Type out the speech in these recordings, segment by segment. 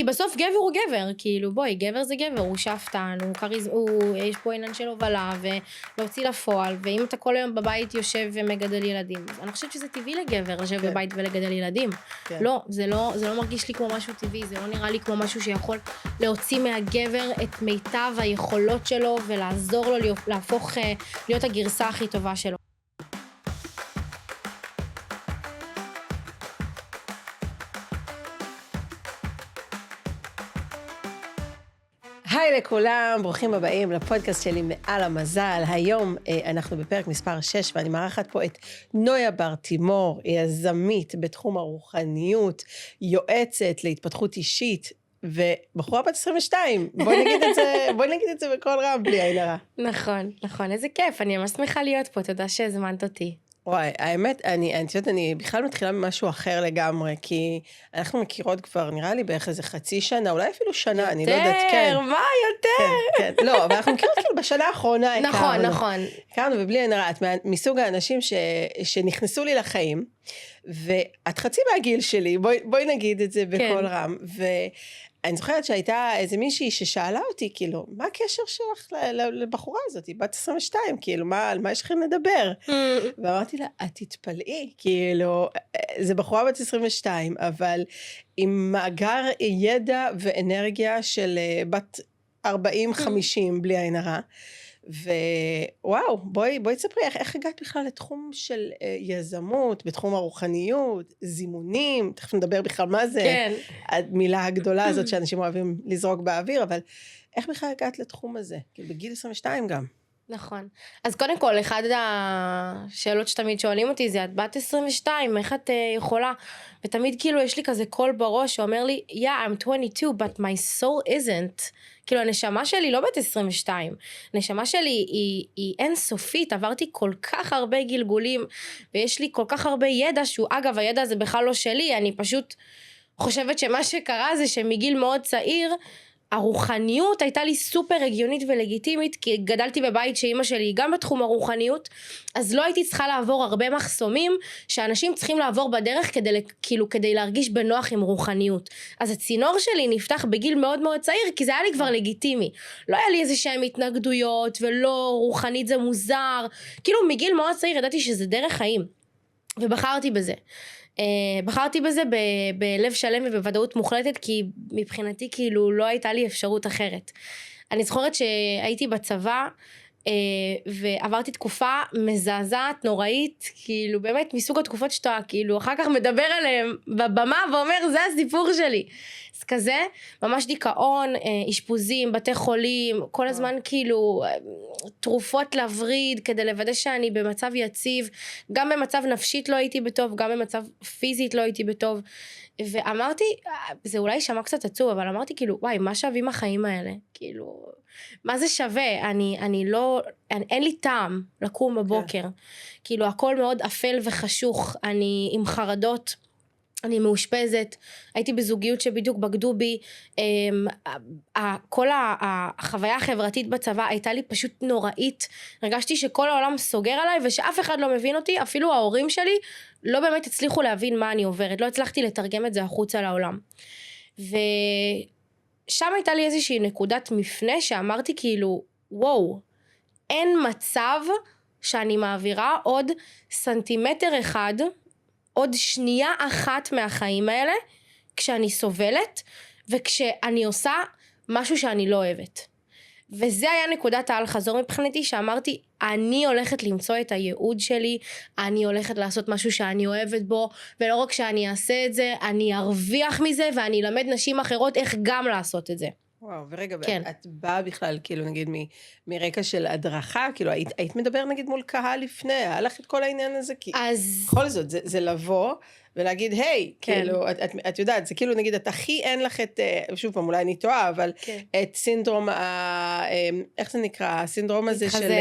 בסוף גבר הוא גבר, כאילו בואי, גבר זה גבר, הוא שפטן, יש פה עניין של הובלה, ולהוציא לפועל, ואם אתה כל היום בבית יושב ומגדל ילדים, אז אני חושבת שזה טבעי לגבר, לשבת בבית ולגדל ילדים. לא, זה לא מרגיש לי כמו משהו טבעי, זה לא נראה לי כמו משהו שיכול להוציא מהגבר את מיטב היכולות שלו, ולעזור לו להפוך, להיות הגרסה הכי טובה שלו. היי לכולם, ברוכים הבאים לפודקאסט שלי מעל המזל. היום אנחנו בפרק מספר 6, ואני מארחת פה את נויה בר תימור, היא יזמית בתחום הרוחניות, יועצת להתפתחות אישית, ובחורה בת 22. בואי נגיד את זה בכל רם, בלי עין הרע. נכון, איזה כיף, אני ממש שמחה להיות פה, תודה שהזמנת אותי. וואי, האמת, אני בכלל מתחילה ממשהו אחר לגמרי, כי אנחנו מכירות כבר, נראה לי בערך איזה חצי שנה, אולי אפילו שנה, אני לא יודעת, כן. יותר, מה יותר? כן, לא, אבל אנחנו מכירות כאילו בשנה האחרונה הכרנו. נכון. הכרנו, ובלי עין הרע, את מסוג האנשים שנכנסו לי לחיים, ואת חצי מהגיל שלי, בואי נגיד את זה בכל רם, אני זוכרת שהייתה איזה מישהי ששאלה אותי, כאילו, מה הקשר שלך לבחורה הזאת? היא בת 22, כאילו, על מה יש לכם לדבר? ואמרתי לה, את תתפלאי, כאילו, זה בחורה בת 22, אבל עם מאגר ידע ואנרגיה של בת 40-50, בלי עין הרע, ווואו, בואי תספרי איך הגעת בכלל לתחום של יזמות, בתחום הרוחניות, זימונים, תכף נדבר בכלל מה זה, כן. המילה הגדולה הזאת שאנשים אוהבים לזרוק באוויר, אבל איך בכלל הגעת לתחום הזה? כאילו בגיל 22 גם. נכון. אז קודם כל, אחד השאלות שתמיד שואלים אותי זה, את בת 22, איך את יכולה? ותמיד כאילו יש לי כזה קול בראש שאומר לי, I'm 22, but my soul isn't. כאילו הנשמה שלי לא בת 22, הנשמה שלי היא אינסופית, עברתי כל כך הרבה גלגולים, ויש לי כל כך הרבה ידע, שהוא אגב הידע הזה בכלל לא שלי, אני פשוט חושבת שמה שקרה זה שמגיל מאוד צעיר, הרוחניות הייתה לי סופר הגיונית ולגיטימית, כי גדלתי בבית שאימא שלי היא גם בתחום הרוחניות, אז לא הייתי צריכה לעבור הרבה מחסומים, שאנשים צריכים לעבור בדרך כדי להרגיש בנוח עם רוחניות. אז הצינור שלי נפתח בגיל מאוד מאוד צעיר, כי זה היה לי כבר לגיטימי. לא היה לי איזה שהם התנגדויות, ולא רוחנית זה מוזר, כאילו מגיל מאוד צעיר ידעתי שזה דרך חיים, ובחרתי בזה. בחרתי בזה בלב שלם ובוודאות מוחלטת, כי מבחינתי כאילו לא הייתה לי אפשרות אחרת. אני זוכרת שהייתי בצבא, ועברתי תקופה מזעזעת, נוראית, כאילו באמת מסוג התקופות שאתה כאילו אחר כך מדבר עליהם בבמה ואומר זה הסיפור שלי. אז כזה, ממש דיכאון, אשפוזים, בתי חולים, כל הזמן כאילו תרופות להבריד כדי לוודא שאני במצב יציב, גם במצב נפשית לא הייתי בטוב, גם במצב פיזית לא הייתי בטוב, ואמרתי, זה אולי שמע קצת עצוב, אבל אמרתי כאילו, וואי, מה שווים החיים האלה? כאילו, מה זה שווה? אין לי טעם לקום בבוקר. כאילו, הכל מאוד אפל וחשוך, אני עם חרדות, אני מאושפזת, הייתי בזוגיות שבדיוק בגדו בי, כל החוויה החברתית בצבא הייתה לי פשוט נוראית, הרגשתי שכל העולם סוגר עליי, ושאף אחד לא מבין אותי, אפילו ההורים שלי לא באמת הצליחו להבין מה אני עוברת, לא הצלחתי לתרגם את זה החוצה לעולם. ושם הייתה לי איזושהי נקודת מפנה, שאמרתי כאילו, וואו, אין מצב שאני מעבירה עוד סנטימטר אחד, עוד שנייה אחת מהחיים האלה, כשאני סובלת, וכשאני עושה משהו שאני לא אוהבת. וזה היה נקודת העל חזור מבחינתי, שאמרתי, אני הולכת למצוא את הייעוד שלי, אני הולכת לעשות משהו שאני אוהבת בו, ולא רק שאני אעשה את זה, אני ארוויח מזה, ואני אלמד נשים אחרות איך גם לעשות את זה. וואו, ורגע, כן. את באה בכלל, כאילו נגיד מרקע של הדרכה, כאילו היית מדבר נגיד מול קהל לפני, היה לך את כל העניין הזה, כי בכל זאת, זה לבוא ולהגיד, היי, כאילו, את יודעת, זה כאילו נגיד, את הכי אין לך את, שוב פעם, אולי אני טועה, אבל את סינדרום, איך זה נקרא, הסינדרום הזה של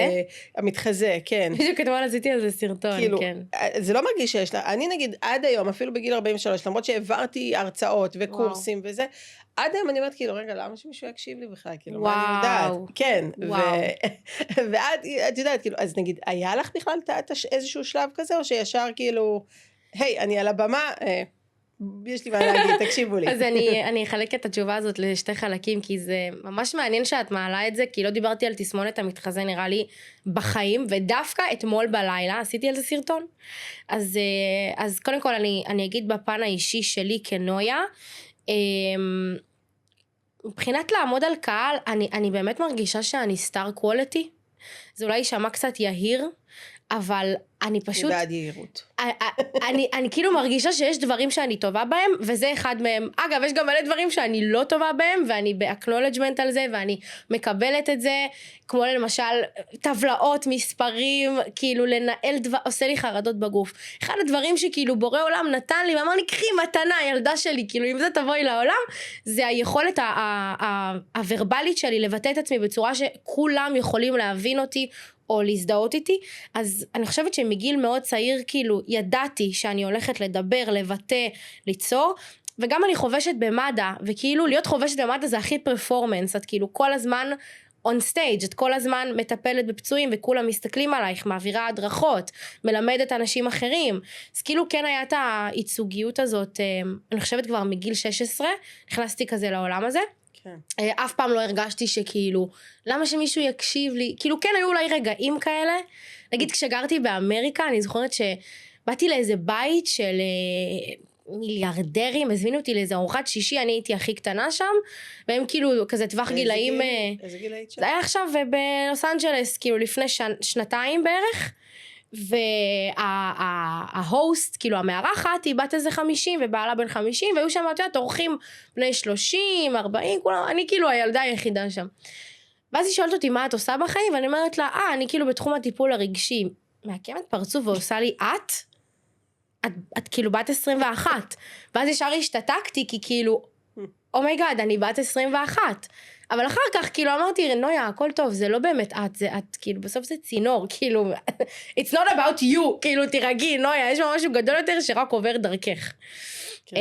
המתחזה, כן. בדיוק אתמול עשיתי על זה סרטון, כן. זה לא מרגיש שיש לך, אני נגיד עד היום, אפילו בגיל 43, למרות שהעברתי הרצאות וקורסים וזה, עד היום אני אומרת, כאילו, רגע, למה שמישהו יקשיב לי בכלל? כאילו, מה אני יודעת? כן. ואת יודעת, כאילו, אז נגיד, היה לך בכלל איזשהו שלב כזה, או שישר כאילו, היי, אני על הבמה, יש לי מה להגיד, תקשיבו לי. אז אני אחלק את התשובה הזאת לשתי חלקים, כי זה ממש מעניין שאת מעלה את זה, כי לא דיברתי על תסמונת המתחזה נראה לי בחיים, ודווקא אתמול בלילה עשיתי על זה סרטון. אז קודם כל אני אגיד בפן האישי שלי כנויה, מבחינת לעמוד על קהל, אני באמת מרגישה שאני סטאר קוולטי, זה אולי יישמע קצת יהיר, אבל אני פשוט... בעד יהירות. אני כאילו מרגישה שיש דברים שאני טובה בהם, וזה אחד מהם. אגב, יש גם מלא דברים שאני לא טובה בהם, ואני ב-acknowledgement על זה, ואני מקבלת את זה, כמו למשל טבלאות, מספרים, כאילו לנהל עושה לי חרדות בגוף. אחד הדברים שכאילו בורא עולם נתן לי, ואמר לי, קחי מתנה, ילדה שלי, כאילו אם זה תבואי לעולם, זה היכולת הוורבלית שלי לבטא את עצמי בצורה שכולם יכולים להבין אותי, או להזדהות איתי. אז אני חושבת שמגיל מאוד צעיר כאילו ידעתי שאני הולכת לדבר, לבטא, ליצור, וגם אני חובשת במד"א, וכאילו להיות חובשת במד"א זה הכי פרפורמנס, את כאילו כל הזמן on stage, את כל הזמן מטפלת בפצועים וכולם מסתכלים עלייך, מעבירה הדרכות, מלמדת אנשים אחרים, אז כאילו כן היה את הייצוגיות הזאת, אני חושבת כבר מגיל 16, נכנסתי כזה לעולם הזה, כן. אף פעם לא הרגשתי שכאילו, למה שמישהו יקשיב לי, כאילו כן היו אולי רגעים כאלה, נגיד כשגרתי באמריקה, אני זוכרת שבאתי לאיזה בית של מיליארדרים, הזמינו אותי לאיזה ארוחת שישי, אני הייתי הכי קטנה שם, והם כאילו כזה טווח גילאים, איזה גיל היית שם? זה היה עכשיו בלוס אנג'לס, כאילו לפני שנתיים בערך, וההוסט, כאילו המארחת, היא בת איזה 50 ובעלה בן 50, והיו שם, את יודעת, אורחים בני 30, 40, כולם, אני כאילו הילדה היחידה שם. ואז היא שואלת אותי מה את עושה בחיים, ואני אומרת לה, אני כאילו בתחום הטיפול הרגשי, מעקמת פרצוף ועושה לי, את כאילו בת 21, ואז ישר השתתקתי, כי כאילו, אומייגאד, אני בת 21, אבל אחר כך כאילו אמרתי, נויה, הכל טוב, זה לא באמת את כאילו בסוף זה צינור, כאילו, it's not about you, כאילו תירגעי, נויה, יש משהו גדול יותר שרק עובר דרכך. כן.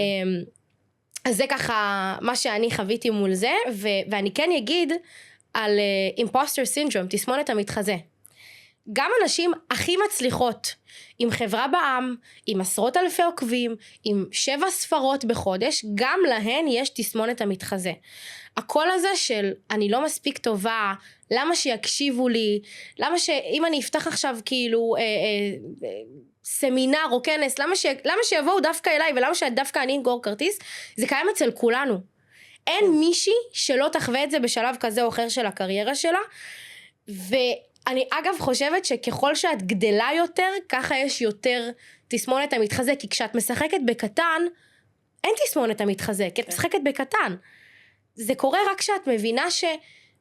אז זה ככה מה שאני חוויתי מול זה, ואני כן אגיד על imposter syndrome, תסמונת המתחזה. גם אנשים הכי מצליחות, עם חברה בעם, עם עשרות אלפי עוקבים, עם 7 ספרות בחודש, גם להן יש תסמונת המתחזה. הקול הזה של אני לא מספיק טובה, למה שיקשיבו לי, למה שאם אני אפתח עכשיו כאילו סמינר או כנס, למה שיבואו דווקא אליי ולמה שדווקא אני אגור כרטיס, זה קיים אצל כולנו. אין מישהי שלא תחווה את זה בשלב כזה או אחר של הקריירה שלה, אני אגב חושבת שככל שאת גדלה יותר, ככה יש יותר תסמונת המתחזה, כי כשאת משחקת בקטן, אין תסמונת המתחזה, כי את משחקת בקטן. זה קורה רק כשאת מבינה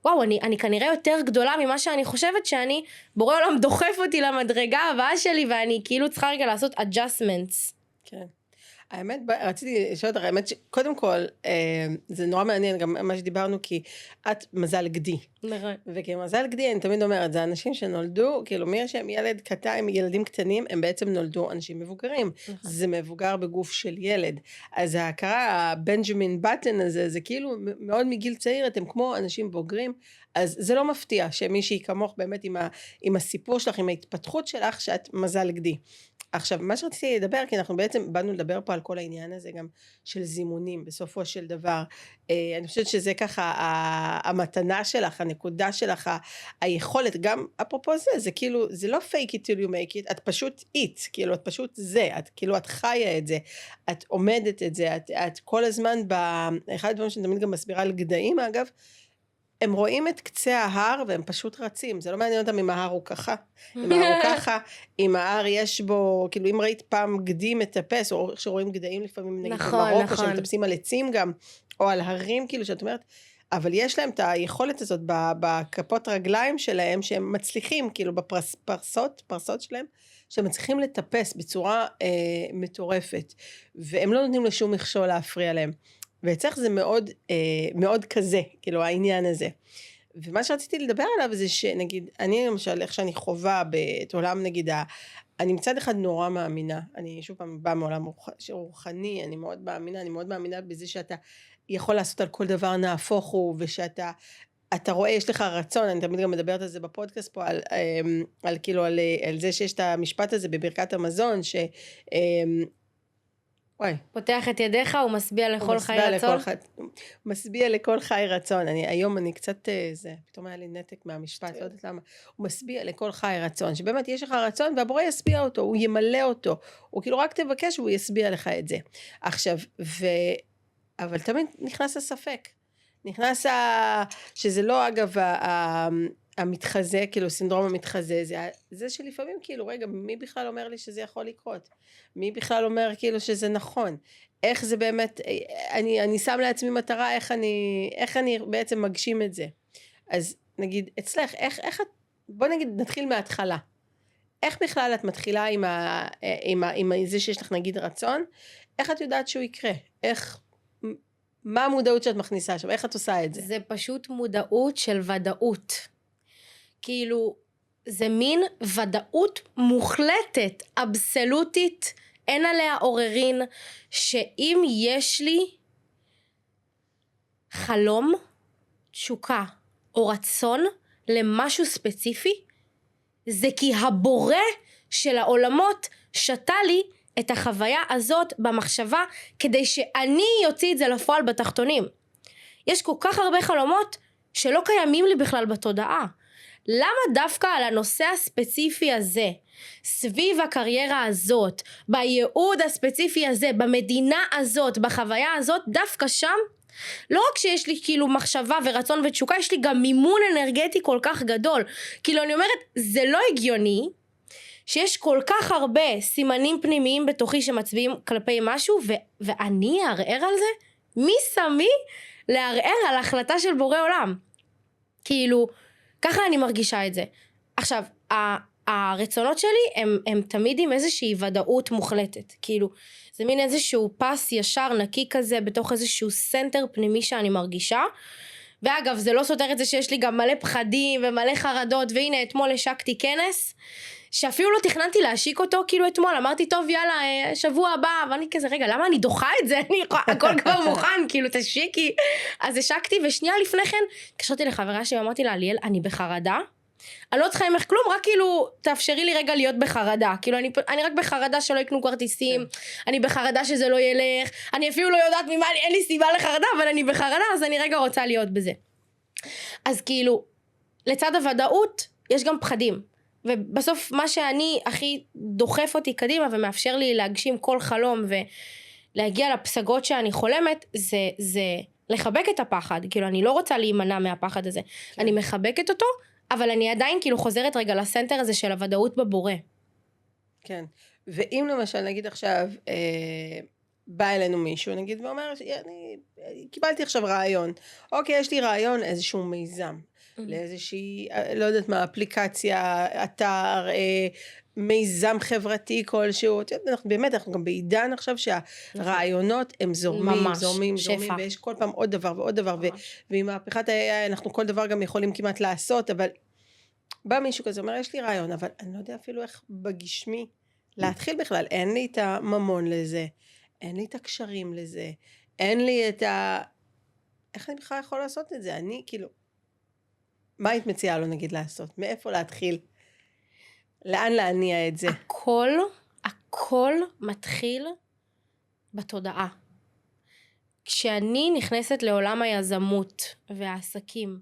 וואו, אני כנראה יותר גדולה ממה שאני חושבת שאני, בורא עולם דוחף אותי למדרגה הבאה שלי, ואני כאילו צריכה רגע לעשות adjustments. כן. האמת, רציתי לשאול אותך, האמת שקודם כל, זה נורא מעניין גם מה שדיברנו, כי את מזל גדי. נכון. וכמזל גדי, אני תמיד אומרת, זה אנשים שנולדו, כאילו מי שהם ילד קטן, ילדים קטנים, הם בעצם נולדו אנשים מבוגרים. נכון. זה מבוגר בגוף של ילד. אז ההכרה, הבנג'מין בטן הזה, זה כאילו מאוד מגיל צעיר, אתם כמו אנשים בוגרים, אז זה לא מפתיע שמישהי כמוך באמת עם הסיפור שלך, עם ההתפתחות שלך, שאת מזל גדי. עכשיו, מה שרציתי לדבר, כי אנחנו בעצם באנו לדבר פה על כל העניין הזה גם של זימונים, בסופו של דבר. אני חושבת שזה ככה, המתנה שלך, הנקודה שלך, היכולת, גם אפרופו זה כאילו, זה לא fake it till you make it, את פשוט it, כאילו, את פשוט זה, את כאילו, את חיה את זה, את עומדת את זה, את כל הזמן, אחד הדברים שאני תמיד גם מסבירה על גדיים, אגב, הם רואים את קצה ההר והם פשוט רצים, זה לא מעניין אותם אם ההר הוא ככה, אם ההר הוא ככה, אם ההר יש בו, כאילו אם ראית פעם גדי מטפס, או איך שרואים גדיים לפעמים נגיד במרוקו, שהם מטפסים על עצים גם, או על הרים כאילו שאת אומרת, אבל יש להם את היכולת הזאת בכפות רגליים שלהם, שהם מצליחים כאילו בפרסות שלהם, שהם מצליחים לטפס בצורה מטורפת, והם לא נותנים לשום מכשול להפריע להם. ואצלך זה מאוד, מאוד כזה, כאילו העניין הזה. ומה שרציתי לדבר עליו זה שנגיד, אני למשל, איך שאני חובה את עולם נגיד, אני מצד אחד נורא מאמינה, אני שוב פעם באה מעולם רוחני, אני מאוד מאמינה בזה שאתה יכול לעשות על כל דבר נהפוך הוא, ושאתה רואה, יש לך רצון, אני תמיד גם מדברת על זה בפודקאסט פה, על זה שיש את המשפט הזה בברכת המזון, וואי. פותח את ידיך, הוא משביע לכל חי רצון. הוא משביע לכל חי רצון. היום אני קצת, פתאום היה לי נתק מהמשפט, לא יודעת למה. הוא משביע לכל חי רצון, שבאמת יש לך רצון, והבורא ישביע אותו, הוא ימלא אותו. הוא כאילו רק תבקש, והוא ישביע לך את זה. עכשיו, אבל תמיד נכנס הספק. נכנס שזה לא אגב המתחזה, כאילו סינדרום המתחזה, זה שלפעמים כאילו, רגע, מי בכלל אומר לי שזה יכול לקרות? מי בכלל אומר כאילו שזה נכון? איך זה באמת, אני שם לעצמי מטרה, איך אני בעצם מגשים את זה? אז נגיד, אצלך, בוא נגיד, נתחיל מההתחלה. איך בכלל את מתחילה עם זה שיש לך נגיד רצון? איך את יודעת שהוא יקרה? מה המודעות שאת מכניסה שם? איך את עושה את זה? זה פשוט מודעות של ודאות. כאילו, זה מין ודאות מוחלטת, אבסולוטית, אין עליה עוררין, שאם יש לי חלום, תשוקה או רצון למשהו ספציפי, זה כי הבורא של העולמות שתה לי את החוויה הזאת במחשבה, כדי שאני יוציא את זה לפועל בתחתונים. יש כל כך הרבה חלומות שלא קיימים לי בכלל בתודעה. למה דווקא על הנושא הספציפי הזה, סביב הקריירה הזאת, בייעוד הספציפי הזה, במדינה הזאת, בחוויה הזאת, דווקא שם, לא רק שיש לי כאילו מחשבה ורצון ותשוקה, יש לי גם מימון אנרגטי כל כך גדול. כאילו אני אומרת, זה לא הגיוני, שיש כל כך הרבה סימנים פנימיים בתוכי שמצביעים כלפי משהו, ואני אערער על זה? מי שמי לערער על החלטה של בורא עולם? כאילו, ככה אני מרגישה את זה. עכשיו, הרצונות שלי הם תמיד עם איזושהי ודאות מוחלטת. כאילו, זה מין איזשהו פס ישר נקי כזה, בתוך איזשהו סנטר פנימי שאני מרגישה. ואגב, זה לא סותר את זה שיש לי גם מלא פחדים ומלא חרדות, והנה אתמול השקתי כנס, שאפילו לא תכננתי להשיק אותו, כאילו אתמול, אמרתי טוב יאללה, שבוע הבא, ואני כזה רגע, למה אני דוחה את זה? הכל כבר מוכן, כאילו תשיקי. אז השקתי, ושנייה לפני כן, קשרתי לחברה שלי, אמרתי לה, ליאל, אני בחרדה, אני לא צריכה ממך כלום, רק כאילו תאפשרי לי רגע להיות בחרדה, כאילו אני רק בחרדה שלא יקנו כרטיסים, אני בחרדה שזה לא ילך, אני אפילו לא יודעת ממה, אין לי סיבה לחרדה, אבל אני בחרדה, אז אני רגע רוצה להיות בזה. אז כאילו, לצד הוודאות, יש גם פחדים, ובסוף מה שאני הכי דוחף אותי קדימה, ומאפשר לי להגשים כל חלום, ולהגיע לפסגות שאני חולמת, זה לחבק את הפחד, כאילו אני לא רוצה להימנע מהפחד הזה, אני מחבקת אותו, אבל אני עדיין כאילו חוזרת רגע לסנטר הזה של הוודאות בבורא. כן, ואם למשל נגיד עכשיו בא אלינו מישהו נגיד ואומר, אני קיבלתי עכשיו רעיון, אוקיי יש לי רעיון איזשהו מיזם, לאיזושהי, לא יודעת מה, אפליקציה, אתר, מיזם חברתי כלשהו, באמת אנחנו גם בעידן עכשיו שהרעיונות הם זורמים, ויש כל פעם עוד דבר ועוד דבר, ועם מהפכת ה-AI אנחנו כל דבר גם יכולים כמעט לעשות, אבל בא מישהו כזה, אומר יש לי רעיון, אבל אני לא יודע אפילו איך בגשמי להתחיל בכלל, אין לי את הממון לזה, אין לי את הקשרים לזה, אין לי את איך אני בכלל יכול לעשות את זה? אני כאילו, מה היית מציעה לו נגיד לעשות? מאיפה להתחיל? לאן להניע את זה? הכל מתחיל בתודעה. כשאני נכנסת לעולם היזמות והעסקים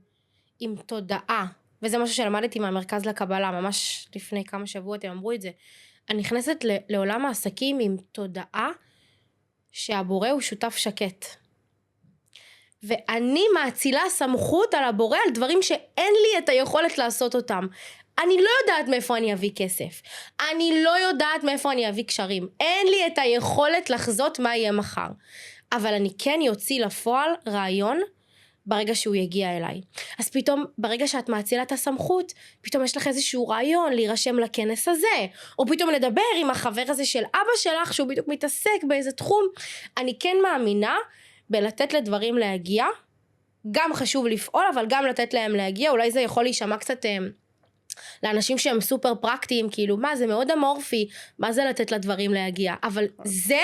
עם תודעה, וזה משהו שלמדתי מהמרכז לקבלה, ממש לפני כמה שבועות הם אמרו את זה, אני נכנסת לעולם העסקים עם תודעה שהבורא הוא שותף שקט. ואני מאצילה סמכות על הבורא על דברים שאין לי את היכולת לעשות אותם. אני לא יודעת מאיפה אני אביא כסף. אני לא יודעת מאיפה אני אביא קשרים. אין לי את היכולת לחזות מה יהיה מחר. אבל אני כן יוציא לפועל רעיון ברגע שהוא יגיע אליי. אז פתאום ברגע שאת מאצילה את הסמכות, פתאום יש לך איזשהו רעיון להירשם לכנס הזה, או פתאום לדבר עם החבר הזה של אבא שלך שהוא בדיוק מתעסק באיזה תחום. אני כן מאמינה בלתת לדברים להגיע, גם חשוב לפעול, אבל גם לתת להם להגיע. אולי זה יכול להישמע קצת לאנשים שהם סופר פרקטיים, כאילו מה זה מאוד אמורפי, מה זה לתת לדברים להגיע, אבל זה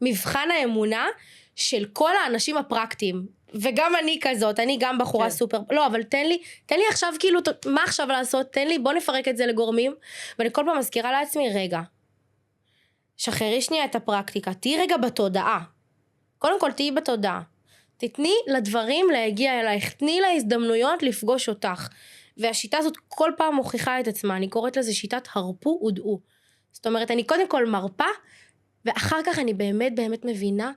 מבחן האמונה של כל האנשים הפרקטיים, וגם אני כזאת, אני גם בחורה סופר, לא אבל תן לי עכשיו כאילו, מה עכשיו לעשות, תן לי, בוא נפרק את זה לגורמים, ואני כל פעם מזכירה לעצמי, רגע, שחררי שנייה את הפרקטיקה, תהי רגע בתודעה. קודם כל תהי בתודעה. תתני לדברים להגיע אלייך, תני להזדמנויות לפגוש אותך. והשיטה הזאת כל פעם מוכיחה את עצמה, אני קוראת לזה שיטת הרפו ודעו. זאת אומרת, אני קודם כל מרפה, ואחר כך אני באמת באמת מבינה,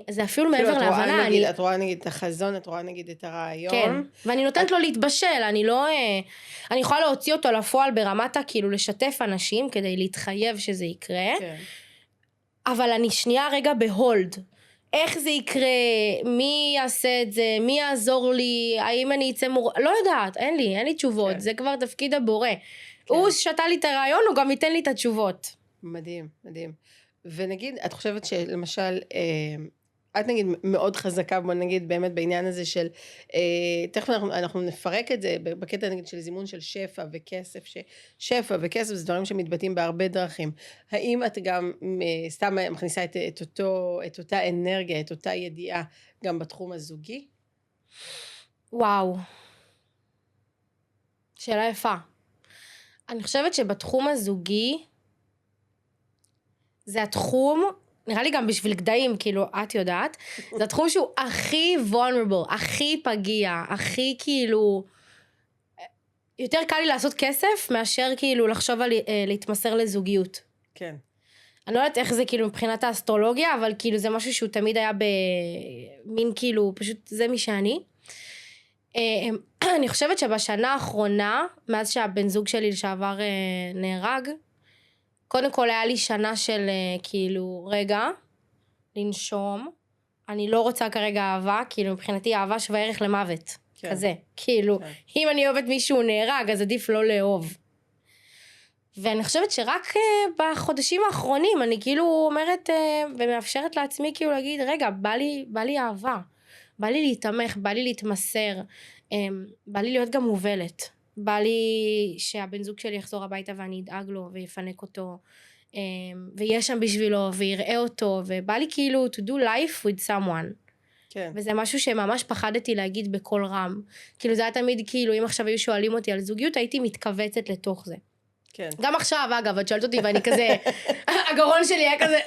זה אפילו מעבר להבנה. את רואה נגיד את החזון, את רואה נגיד את הרעיון. כן, ואני נותנת לו להתבשל, אני יכולה להוציא אותו לפועל ברמת כאילו לשתף אנשים, כדי להתחייב שזה יקרה, כן. אבל אני שנייה רגע בהולד. איך זה יקרה, מי יעשה את זה, מי יעזור לי, האם אני אצא לא יודעת, אין לי תשובות, כן. זה כבר תפקיד הבורא. כן. הוא שתה לי את הרעיון, הוא גם ייתן לי את התשובות. מדהים, מדהים. ונגיד, את חושבת שלמשל, את נגיד מאוד חזקה, בוא נגיד באמת בעניין הזה של, תכף אנחנו נפרק את זה, בקטע נגיד של זימון של שפע וכסף, שפע וכסף זה דברים שמתבטאים בהרבה דרכים. האם את גם סתם מכניסה את אותה אנרגיה, את אותה ידיעה, גם בתחום הזוגי? וואו. שאלה יפה. אני חושבת שבתחום הזוגי, זה התחום, נראה לי גם בשביל גדיים, כאילו, את יודעת, זה התחום שהוא הכי vulnerable, הכי פגיע, הכי כאילו, יותר קל לי לעשות כסף, מאשר כאילו לחשוב על להתמסר לזוגיות. כן. אני לא יודעת איך זה כאילו מבחינת האסטרולוגיה, אבל כאילו זה משהו שהוא תמיד היה במין כאילו, פשוט זה מי שאני. אני חושבת שבשנה האחרונה, מאז שהבן זוג שלי לשעבר נהרג, קודם כל היה לי שנה של כאילו רגע, לנשום, אני לא רוצה כרגע אהבה, כאילו מבחינתי אהבה שווה ערך למוות, כן. כזה, כאילו, כן. אם אני אוהבת מישהו נהרג, אז עדיף לא לאהוב. ואני חושבת שרק בחודשים האחרונים, אני כאילו אומרת ומאפשרת לעצמי כאילו להגיד, רגע, בא לי אהבה, בא לי להתמך, בא לי להתמסר, בא לי להיות גם מובלת. בא לי שהבן זוג שלי יחזור הביתה ואני אדאג לו ויפנק אותו, ויש שם בשבילו ויראה אותו, ובא לי כאילו to do life with someone. כן. וזה משהו שממש פחדתי להגיד בכל רם. כאילו זה היה תמיד כאילו, אם עכשיו היו שואלים אותי על זוגיות, הייתי מתכווצת לתוך זה. כן. גם עכשיו, אגב, את שואלת אותי ואני כזה, הגרון שלי היה כזה,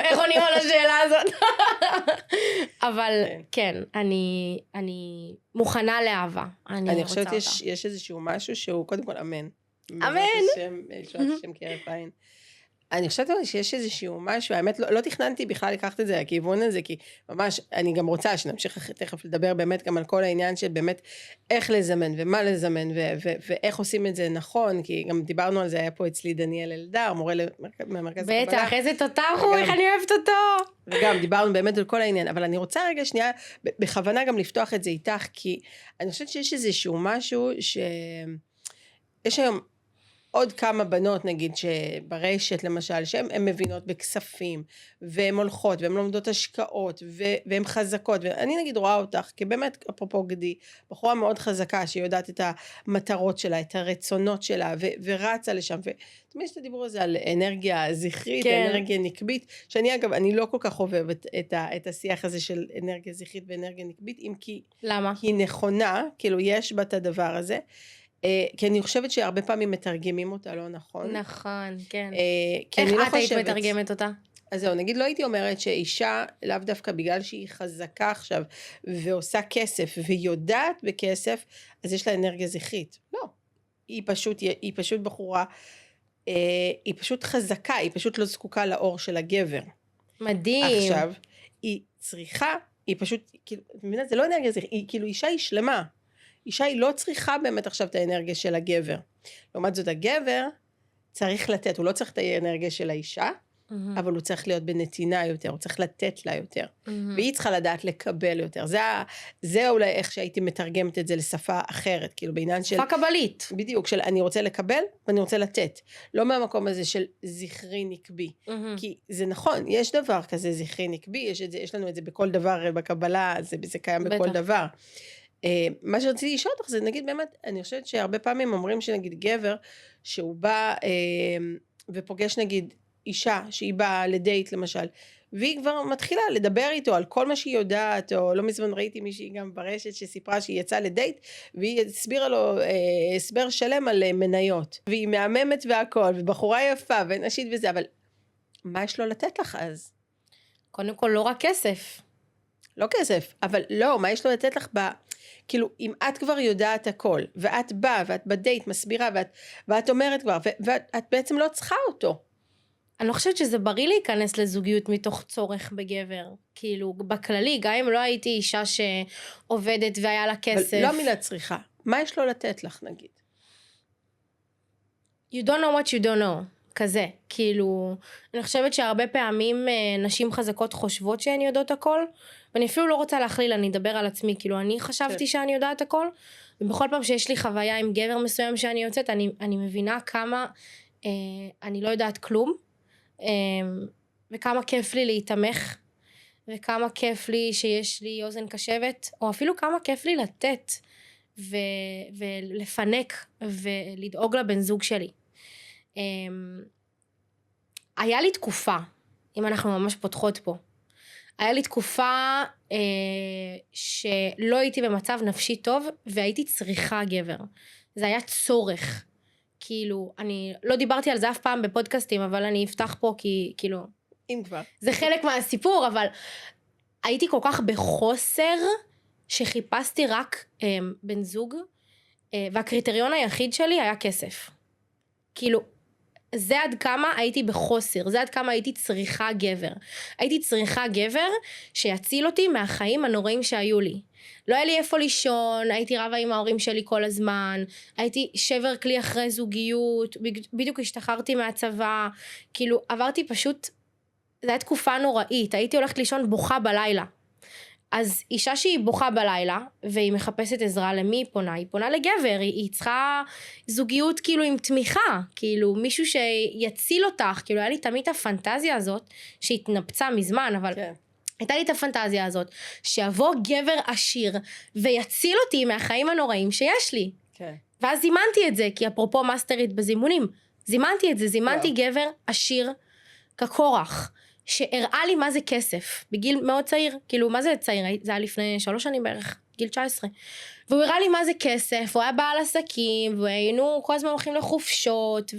איך עונים על השאלה הזאת? אבל כן, אני מוכנה לאהבה. אני חושבת יש איזשהו משהו שהוא קודם כל אמן. אמן. שם כהרף עין. אני חושבת שיש איזשהו משהו, האמת לא תכננתי בכלל לקחת את זה לכיוון הזה, כי ממש אני גם רוצה שנמשיך תכף לדבר באמת גם על כל העניין של באמת איך לזמן ומה לזמן ואיך עושים את זה נכון, כי גם דיברנו על זה, היה פה אצלי דניאל אלדר, מורה מהמרכז הקבלה. בטח, איזה תותח הוא, איך אני אוהבת אותו. וגם דיברנו באמת על כל העניין, אבל אני רוצה רגע שנייה, בכוונה גם לפתוח את זה איתך, כי אני חושבת שיש איזשהו משהו שיש היום, עוד כמה בנות נגיד שברשת למשל שהן מבינות בכספים והן הולכות והן לומדות השקעות והן חזקות, ואני נגיד רואה אותך כי באמת אפרופו גדי בחורה מאוד חזקה שיודעת את המטרות שלה, את הרצונות שלה ורצה לשם, ותמיד שאתה דיבור הזה על אנרגיה זכרית, כן. אנרגיה נקבית, שאני אגב אני לא כל כך אוהבת את השיח הזה של אנרגיה זכרית ואנרגיה נקבית, אם כי למה? היא נכונה, כאילו יש בה את הדבר הזה, כי אני חושבת שהרבה פעמים מתרגמים אותה לא נכון. נכון, כן. איך את היית מתרגמת אותה? אז זהו, נגיד לא הייתי אומרת שאישה לאו דווקא בגלל שהיא חזקה עכשיו ועושה כסף ויודעת בכסף, אז יש לה אנרגיה זכרית. לא. היא פשוט בחורה, היא פשוט חזקה, היא פשוט לא זקוקה לאור של הגבר. מדהים. עכשיו, היא צריכה, היא פשוט, כאילו, זה לא אנרגיה זכרית, היא כאילו אישה היא שלמה. אישה היא לא צריכה באמת עכשיו את האנרגיה של הגבר. לעומת זאת הגבר צריך לתת, הוא לא צריך את האנרגיה של האישה, אבל הוא צריך להיות בנתינה יותר, הוא צריך לתת לה יותר. והיא צריכה לדעת לקבל יותר. זה אולי איך שהייתי מתרגמת את זה לשפה אחרת, כאילו בעניין של... שפה קבלית. בדיוק, של אני רוצה לקבל ואני רוצה לתת. לא מהמקום הזה של זכרי נקבי. כי זה נכון, יש דבר כזה זכרי נקבי, יש לנו את זה בכל דבר בקבלה, זה קיים בכל דבר. מה שרציתי לשאול אותך זה נגיד באמת, אני חושבת שהרבה פעמים אומרים שנגיד גבר שהוא בא ופוגש נגיד אישה שהיא באה לדייט למשל, והיא כבר מתחילה לדבר איתו על כל מה שהיא יודעת, או לא מזמן ראיתי מישהי גם ברשת שסיפרה שהיא יצאה לדייט, והיא הסבירה לו הסבר שלם על מניות, והיא מהממת והכל, ובחורה יפה ונשית וזה, אבל מה יש לו לתת לך אז? קודם כל, לא רק כסף. לא כסף, אבל לא, מה יש לו לתת לך כאילו, אם את כבר יודעת הכל, ואת באה, ואת בדייט מסבירה, ואת אומרת כבר, ואת בעצם לא צריכה אותו. אני לא חושבת שזה בריא להיכנס לזוגיות מתוך צורך בגבר. כאילו, בכללי, גם אם לא הייתי אישה שעובדת והיה לה כסף. אבל לא מילה צריכה. מה יש לו לתת לך, נגיד? You don't know what you don't know. כזה. כאילו, אני חושבת שהרבה פעמים נשים חזקות חושבות שהן יודעות הכל, ואני אפילו לא רוצה להכליל, אני אדבר על עצמי. כאילו, אני חשבתי שאני יודעת הכל, ובכל פעם שיש לי חוויה עם גבר מסוים שאני יוצאת, אני מבינה כמה אני לא יודעת כלום, וכמה כיף לי להתמך, וכמה כיף לי שיש לי אוזן קשבת, או אפילו כמה כיף לי לתת, ולפנק, ולדאוג לבן זוג שלי. היה לי תקופה, אם אנחנו ממש פותחות פה, היה לי תקופה שלא הייתי במצב נפשי טוב, והייתי צריכה גבר. זה היה צורך. כאילו, אני לא דיברתי על זה אף פעם בפודקאסטים, אבל אני אפתח פה כי, כאילו, אם כבר. זה חלק מהסיפור, אבל הייתי כל כך בחוסר, שחיפשתי רק בן זוג, והקריטריון היחיד שלי היה כסף. כאילו, זה עד כמה הייתי בחוסר, זה עד כמה הייתי צריכה גבר. הייתי צריכה גבר שיציל אותי מהחיים הנוראים שהיו לי. לא היה לי איפה לישון, הייתי רבה עם ההורים שלי כל הזמן, הייתי שבר כלי אחרי זוגיות, בדיוק השתחררתי מהצבא, כאילו עברתי פשוט, זו הייתה תקופה נוראית, הייתי הולכת לישון בוכה בלילה. אז אישה שהיא בוכה בלילה, והיא מחפשת עזרה, למי היא פונה? היא פונה לגבר, היא צריכה זוגיות כאילו עם תמיכה, כאילו מישהו שיציל אותך, כאילו היה לי תמיד את הפנטזיה הזאת, שהתנפצה מזמן, אבל כן. הייתה לי את הפנטזיה הזאת, שיבוא גבר עשיר, ויציל אותי מהחיים הנוראים שיש לי. כן. ואז זימנתי את זה, כי אפרופו מאסטרית בזימונים, זימנתי את זה, זימנתי וואו. גבר עשיר כקורח, שהראה לי מה זה כסף, בגיל מאוד צעיר, כאילו מה זה צעיר, זה היה לפני 3 שנים בערך, גיל 19, והוא הראה לי מה זה כסף, הוא היה בעל עסקים, והיינו כל הזמן הולכים לחופשות,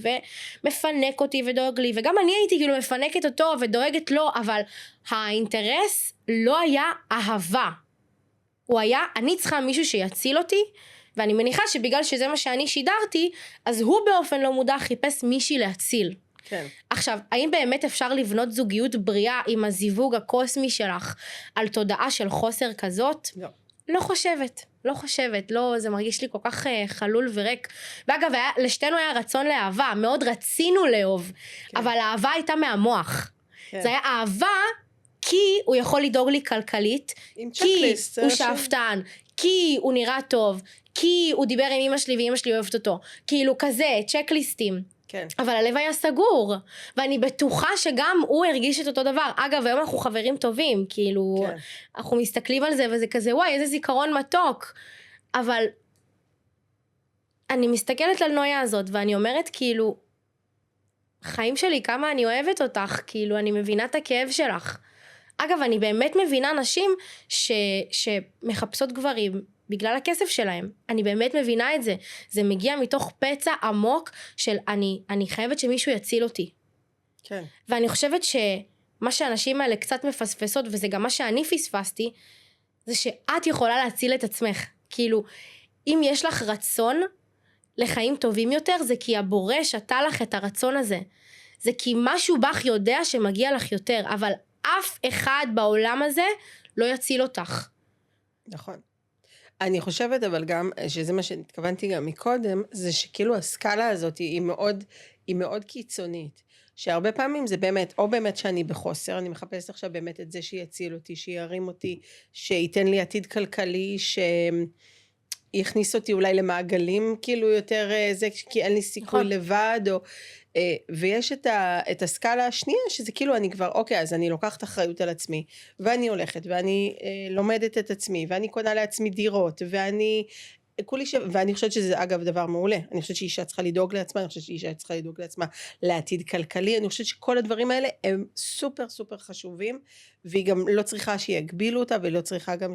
ומפנק אותי ודואג לי, וגם אני הייתי כאילו מפנקת אותו ודואגת לו, אבל האינטרס לא היה אהבה, הוא היה, אני צריכה מישהו שיציל אותי, ואני מניחה שבגלל שזה מה שאני שידרתי, אז הוא באופן לא מודע חיפש מישהי להציל. כן. עכשיו, האם באמת אפשר לבנות זוגיות בריאה עם הזיווג הקוסמי שלך על תודעה של חוסר כזאת? לא. לא חושבת, לא, זה מרגיש לי כל כך חלול וריק. ואגב, לשתינו היה רצון לאהבה, מאוד רצינו לאהוב, כן. אבל האהבה הייתה מהמוח. כן. זה היה אהבה כי הוא יכול לדאוג לי כלכלית, עם כי צ'קליסט, הוא שאפתן, כי הוא נראה טוב, כי הוא דיבר עם אמא שלי ואמא שלי אוהבת אותו, כאילו כזה, צ'קליסטים. כן. אבל הלב היה סגור, ואני בטוחה שגם הוא הרגיש את אותו דבר. אגב, היום אנחנו חברים טובים, כאילו, כן. אנחנו מסתכלים על זה, וזה כזה, וואי, איזה זיכרון מתוק. אבל אני מסתכלת על נויה הזאת, ואני אומרת, כאילו, חיים שלי, כמה אני אוהבת אותך, כאילו, אני מבינה את הכאב שלך. אגב, אני באמת מבינה נשים שמחפשות גברים בגלל הכסף שלהם. אני באמת מבינה את זה. זה מגיע מתוך פצע עמוק של אני חייבת שמישהו יציל אותי. כן. ואני חושבת שמה שהאנשים האלה קצת מפספסות, וזה גם מה שאני פספסתי, זה שאת יכולה להציל את עצמך. כאילו, אם יש לך רצון לחיים טובים יותר, זה כי הבורא שתה לך את הרצון הזה. זה כי משהו בך יודע שמגיע לך יותר, אבל אף אחד בעולם הזה לא יציל אותך. נכון. אני חושבת אבל גם, שזה מה שהתכוונתי גם מקודם, זה שכאילו הסקאלה הזאת היא מאוד קיצונית. שהרבה פעמים זה באמת, או באמת שאני בחוסר, אני מחפשת עכשיו באמת את זה שיציל אותי, שירים אותי, שייתן לי עתיד כלכלי, שיכניס אותי אולי למעגלים כאילו יותר זה, כי אין לי סיכוי לבד, או... ויש את הסקאלה השנייה, שזה כאילו אני כבר, אוקיי, אז אני לוקחת אחריות על עצמי, ואני הולכת, ואני לומדת את עצמי, ואני קונה לעצמי דירות, ואני חושבת שזה אגב דבר מעולה, אני חושבת שאישה צריכה לדאוג לעצמה, אני חושבת שאישה צריכה לדאוג לעצמה לעתיד כלכלי, אני חושבת שכל הדברים האלה הם סופר סופר חשובים, והיא גם לא צריכה שיגבילו אותה, ולא צריכה גם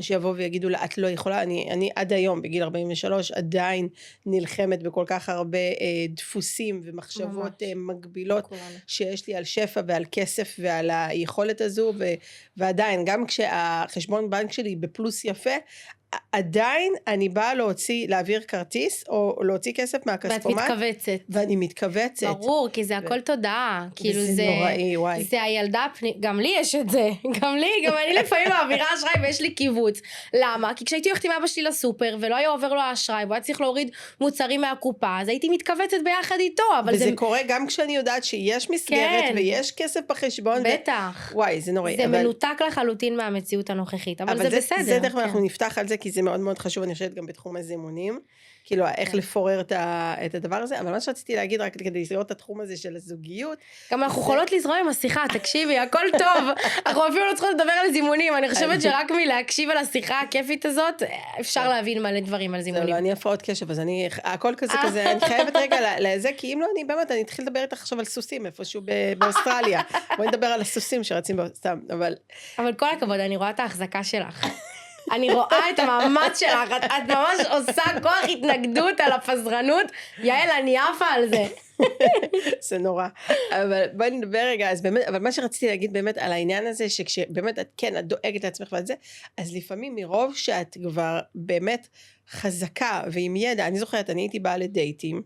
שיבואו ויגידו לה, את לא יכולה, אני עד היום, בגיל 43, עדיין נלחמת בכל כך הרבה דפוסים ומחשבות מגבילות, שיש לי על שפע ועל כסף ועל היכולת הזו, ועדיין, גם כשהחשבון בנק שלי בפלוס יפה, עדיין אני באה להעביר כרטיס, או להוציא כסף מהכספומט. ואת מתכווצת. ואני מתכווצת. ברור, כי זה הכל תודעה. כאילו זה נוראי, וואי. זה הילדה הפנימית, גם לי יש את זה. גם אני לפעמים מעבירה אשראי ויש לי קיבוץ. למה? כי כשהייתי הולכת עם אבא שלי לסופר, ולא היה עובר לו האשראי, והוא היה צריך להוריד מוצרים מהקופה, אז הייתי מתכווצת ביחד איתו. וזה קורה גם כשאני יודעת שיש מסגרת, ויש כסף בחשבון. בטח. וואי, זה נוראי. זה מנותק לחלוטין מהמציאות הנוכחית, אבל זה בסדר. זה דרך אנחנו נפתח על זה, כי זה מאוד מאוד חשוב, אני חושבת גם בתחום הזימונים, כאילו איך לפורר את הדבר הזה, אבל מה שרציתי להגיד רק כדי לסגור את התחום הזה של הזוגיות. גם אנחנו יכולות לזרום עם השיחה, תקשיבי, הכל טוב, אנחנו אפילו לא צריכות לדבר על זימונים, אני חושבת שרק מלהקשיב על השיחה הכיפית הזאת, אפשר להבין מלא דברים על זימונים. זהו, אני הפרעות קשב, אז הכל כזה, אני חייבת רגע לזה, כי אם לא, אני אתחיל לדבר איתך עכשיו על סוסים, איפשהו באוסטרליה, בואי נדבר על הסוסים שרצים סתם, אבל כל הכבוד, אני רואה את ההחזקה שלך. אני רואה את המאמץ שלך, את ממש עושה כוח התנגדות על הפזרנות, יעל, אני עפה על זה. זה נורא. אבל בואי נדבר רגע, אז באמת, אבל מה שרציתי להגיד באמת על העניין הזה, שכשבאמת את כן, את דואגת לעצמך ועל זה, אז לפעמים מרוב שאת כבר באמת חזקה ועם ידע, אני זוכרת, אני הייתי באה לדייטים,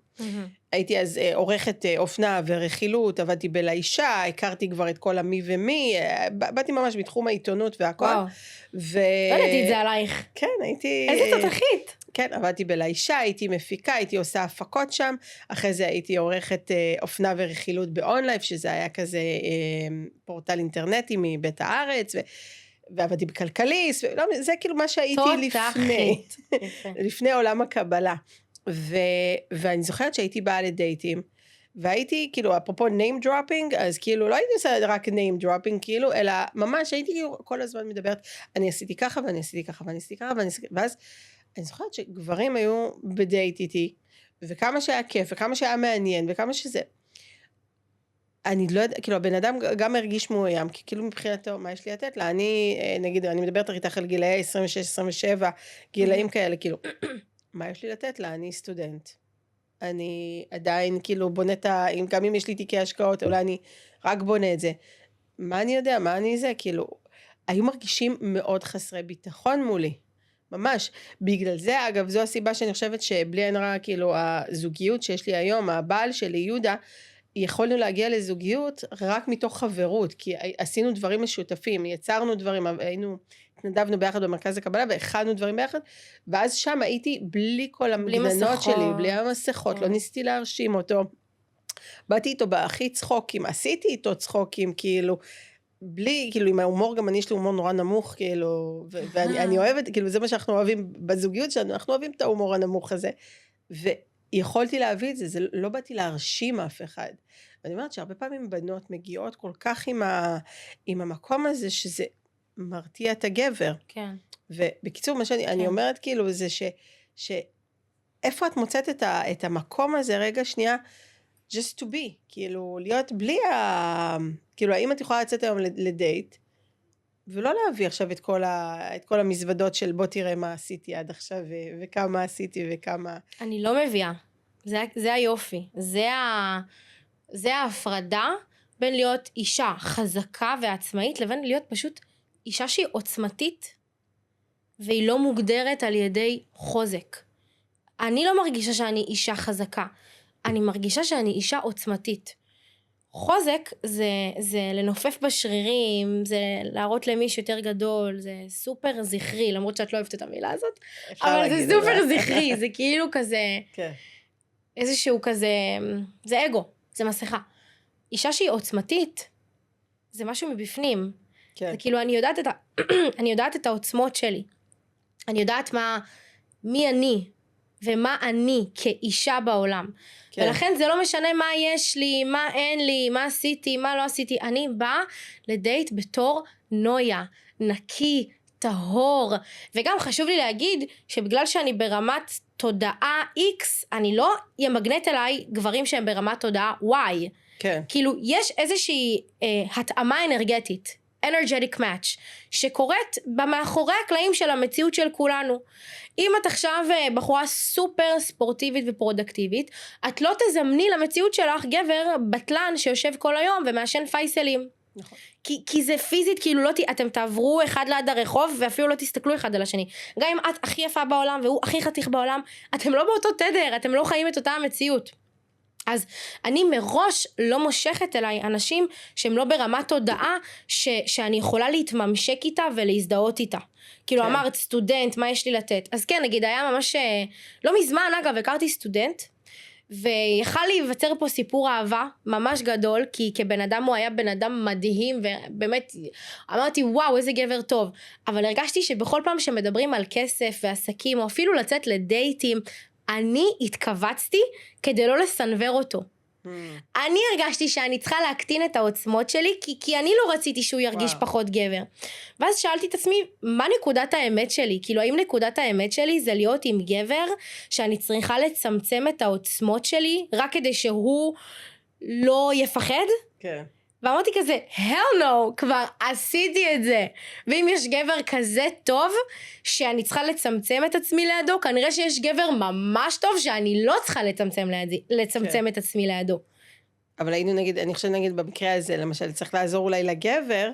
הייתי אז עורכת אופנה ורכילות, עבדתי בלאישה, הכרתי כבר את כל המי ומי, באתי ממש בתחום העיתונות והכל. לא ידעתי את זה עלייך. כן, הייתי... איזה תותחית. כן, עבדתי בלאישה, הייתי מפיקה, הייתי עושה הפקות שם, אחרי זה הייתי עורכת אופנה ורכילות באונלייף, שזה היה כזה פורטל אינטרנטי מבית הארץ, ועבדתי בכלכליסט, זה כאילו מה שהייתי לפני עולם הקבלה. ואני זוכרת שהייתי באה לדייטים, והייתי כאילו, אפרופו name dropping, אז כאילו לא הייתי עושה רק name dropping, כאילו, אלא ממש הייתי כאילו כל הזמן מדברת, אני עשיתי ככה ואני עשיתי ככה ואני עשיתי ככה, ואז אני זוכרת שגברים היו בדייט איתי, וכמה שהיה כיף, וכמה שהיה מעניין, וכמה שזה, אני לא יודע, כאילו הבן אדם גם הרגיש מאוים, כי כאילו מבחינתו, מה יש לי לתת לה? נגיד, אני מדברת איתך על גילאי 26-27, גילאים כאלה, כאילו, מה יש לי לתת לה? אני סטודנט. אני עדיין כאילו בונה גם אם יש לי תיקי השקעות, אולי אני רק בונה את זה. מה אני יודע? מה אני זה? כאילו, היו מרגישים מאוד חסרי ביטחון מולי. ממש. בגלל זה, אגב, זו הסיבה שאני חושבת שבלי עין רע, כאילו, הזוגיות שיש לי היום, הבעל שלי, יהודה, יכולנו להגיע לזוגיות רק מתוך חברות, כי עשינו דברים משותפים, יצרנו דברים, התנדבנו ביחד במרכז הקבלה, והכנו דברים ביחד, ואז שם הייתי בלי כל המגננות שלי, בלי המסכות, לא ניסיתי להרשים אותו, באתי איתו בהכי צחוקים, עשיתי איתו צחוקים, כאילו, בלי, כאילו, עם ההומור, גם יש לי הומור נורא נמוך, כאילו, ואני אוהבת, כאילו, זה מה שאנחנו אוהבים בזוגיות שלנו, אנחנו אוהבים את ההומור הנמוך הזה, ויכולתי להביא את זה, זה לא באתי להרשים אף אחד, ואני אומרת שהרבה פעמים בנות מגיעות כל כך עם המקום הזה, שזה מרתיע את הגבר. כן. ובקיצור, מה שאני אומרת, כאילו, זה איפה את מוצאת את המקום הזה, רגע שנייה, just to be, כאילו, להיות בלי כאילו, האם את יכולה לצאת היום לדייט, ולא להביא עכשיו את כל המזוודות של בוא תראה מה עשיתי עד עכשיו, וכמה עשיתי וכמה... אני לא מביאה. זה היופי. זה ההפרדה בין להיות אישה חזקה ועצמאית, לבין להיות פשוט אישה שהיא עוצמתית, והיא לא מוגדרת על ידי חוזק. אני לא מרגישה שאני אישה חזקה. אני מרגישה שאני אישה עוצמתית. חוזק זה לנופף בשרירים, זה להראות למישהו יותר גדול, זה סופר זכרי, למרות שאת לא אוהבת את המילה הזאת, אבל זה סופר זכרי, זה כאילו כזה, איזשהו כזה, זה אגו, זה מסכה. אישה שהיא עוצמתית, זה משהו מבפנים. זה כאילו, אני יודעת את העוצמות שלי. אני יודעת מי אני, ומה אני כאישה בעולם. ולכן זה לא משנה מה יש לי, מה אין לי, מה עשיתי, מה לא עשיתי. אני באה לדייט בתור נויה, נקי, טהור. וגם חשוב לי להגיד שבגלל שאני ברמת תודעה X, אני לא ימגנט אליי גברים שהם ברמת תודעה Y. כן. כאילו, יש איזושהי התאמה אנרגטית, energetic match, שקורית במאחורי הקלעים של המציאות של כולנו. אם את עכשיו בחורה סופר ספורטיבית ופרודקטיבית, את לא תזמני למציאות שלך גבר בטלן שיושב כל היום ומעשן פייסלים. נכון. כי זה פיזית, כאילו לא, אתם תעברו אחד ליד הרחוב ואפילו לא תסתכלו אחד על השני. גם אם את הכי יפה בעולם והוא הכי חתיך בעולם, אתם לא באותו תדר, אתם לא חיים את אותה המציאות. אז אני מראש לא מושכת אליי אנשים שהם לא ברמת תודעה שאני יכולה להתממשק איתה ולהזדהות איתה. כאילו כן. אמרת סטודנט, מה יש לי לתת? אז כן, נגיד היה ממש, לא מזמן אגב, הכרתי סטודנט, ויכל להיווצר פה סיפור אהבה ממש גדול, כי כבן אדם הוא היה בן אדם מדהים, ובאמת אמרתי וואו איזה גבר טוב, אבל הרגשתי שבכל פעם שמדברים על כסף ועסקים, או אפילו לצאת לדייטים, אני התכווצתי כדי לא לסנבר אותו. אני הרגשתי שאני צריכה להקטין את העוצמות שלי, כי אני לא רציתי שהוא ירגיש פחות גבר. ואז שאלתי את עצמי, מה נקודת האמת שלי? כאילו, האם נקודת האמת שלי זה להיות עם גבר, שאני צריכה לצמצם את העוצמות שלי, רק כדי שהוא לא יפחד? כן. ואמרתי כזה, hell no, כבר עשיתי את זה. ואם יש גבר כזה טוב, שאני צריכה לצמצם את עצמי לידו, כנראה שיש גבר ממש טוב, שאני לא צריכה לצמצם את עצמי לידו. אבל היינו נגיד, אני חושבת נגיד במקרה הזה, למשל, צריך לעזור אולי לגבר,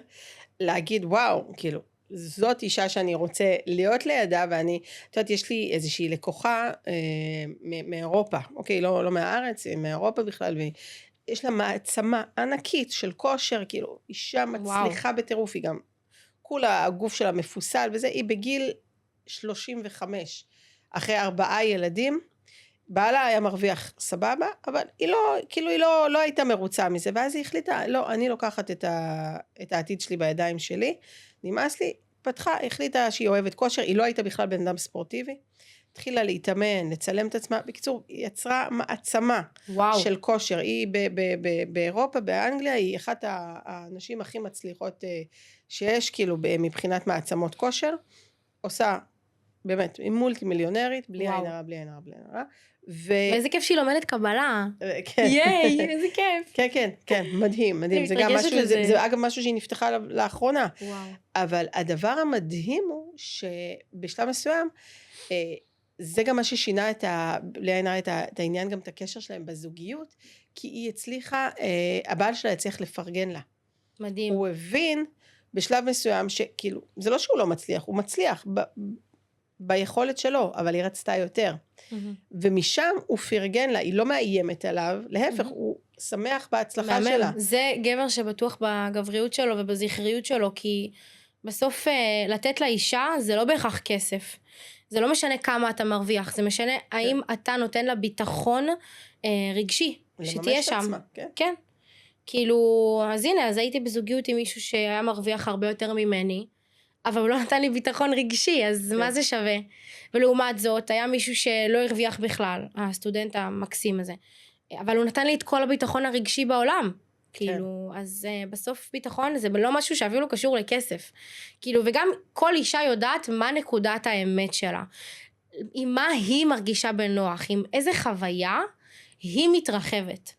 להגיד וואו, כאילו, זאת אישה שאני רוצה להיות לידה, ואני, את יודעת, יש לי איזושהי לקוחה מאירופה, אוקיי, לא מהארץ, מאירופה בכלל, יש לה מעצמה ענקית של כושר, כאילו, אישה מצליחה בטירוף, היא גם, כולה הגוף שלה מפוסל וזה, היא בגיל 35, אחרי 4 ילדים, בעלה היה מרוויח סבבה, אבל היא לא, כאילו היא לא הייתה מרוצה מזה, ואז היא החליטה, לא, אני לוקחת את העתיד שלי בידיים שלי, נמאס לי, החליטה שהיא אוהבת כושר, היא לא הייתה בכלל בן אדם ספורטיבי, התחילה להתאמן, לצלם את עצמה, בקיצור, היא יצרה מעצמה של כושר, היא באירופה, באנגליה, היא אחת האנשים הכי מצליחות שיש, כאילו מבחינת מעצמות כושר, עושה, באמת, היא מולטי מיליונרית, בלי עין הרע, ואיזה כיף שהיא לומדת קבלה. ייי, איזה כיף. כן, מדהים, זה גם משהו, זה אגב משהו שהיא נפתחה לאחרונה, אבל הדבר המדהים הוא שבשלב מסוים, זה גם מה ששינה בלי עין הרע את העניין, גם את הקשר שלהם בזוגיות, כי היא הצליחה, הבעל שלה הצליח לפרגן לה. מדהים. הוא הבין בשלב מסוים שכאילו, זה לא שהוא לא מצליח, הוא מצליח ביכולת שלו, אבל היא רצתה יותר. ומשם הוא פרגן לה, היא לא מאיימת עליו, להפך, הוא שמח בהצלחה שלה. זה גבר שבטוח בגבריות שלו ובזכריות שלו, כי בסוף לתת לאישה זה לא בהכרח כסף. זה לא משנה כמה אתה מרוויח, זה משנה האם אתה נותן לה ביטחון רגשי, שתהיה שם. כן. כאילו, אז הנה, אז הייתי בזוגיות עם מישהו שהיה מרוויח הרבה יותר ממני, אבל הוא לא נתן לי ביטחון רגשי, אז מה זה שווה? ולעומת זאת, היה מישהו שלא הרוויח בכלל, הסטודנט המקסים הזה, אבל הוא נתן לי את כל הביטחון הרגשי בעולם, כאילו, אז בסוף ביטחון זה לא משהו שאפילו קשור לכסף, כאילו, וגם כל אישה יודעת מה נקודת האמת שלה, עם מה היא מרגישה בנוח, עם איזה חוויה היא מתרחבת.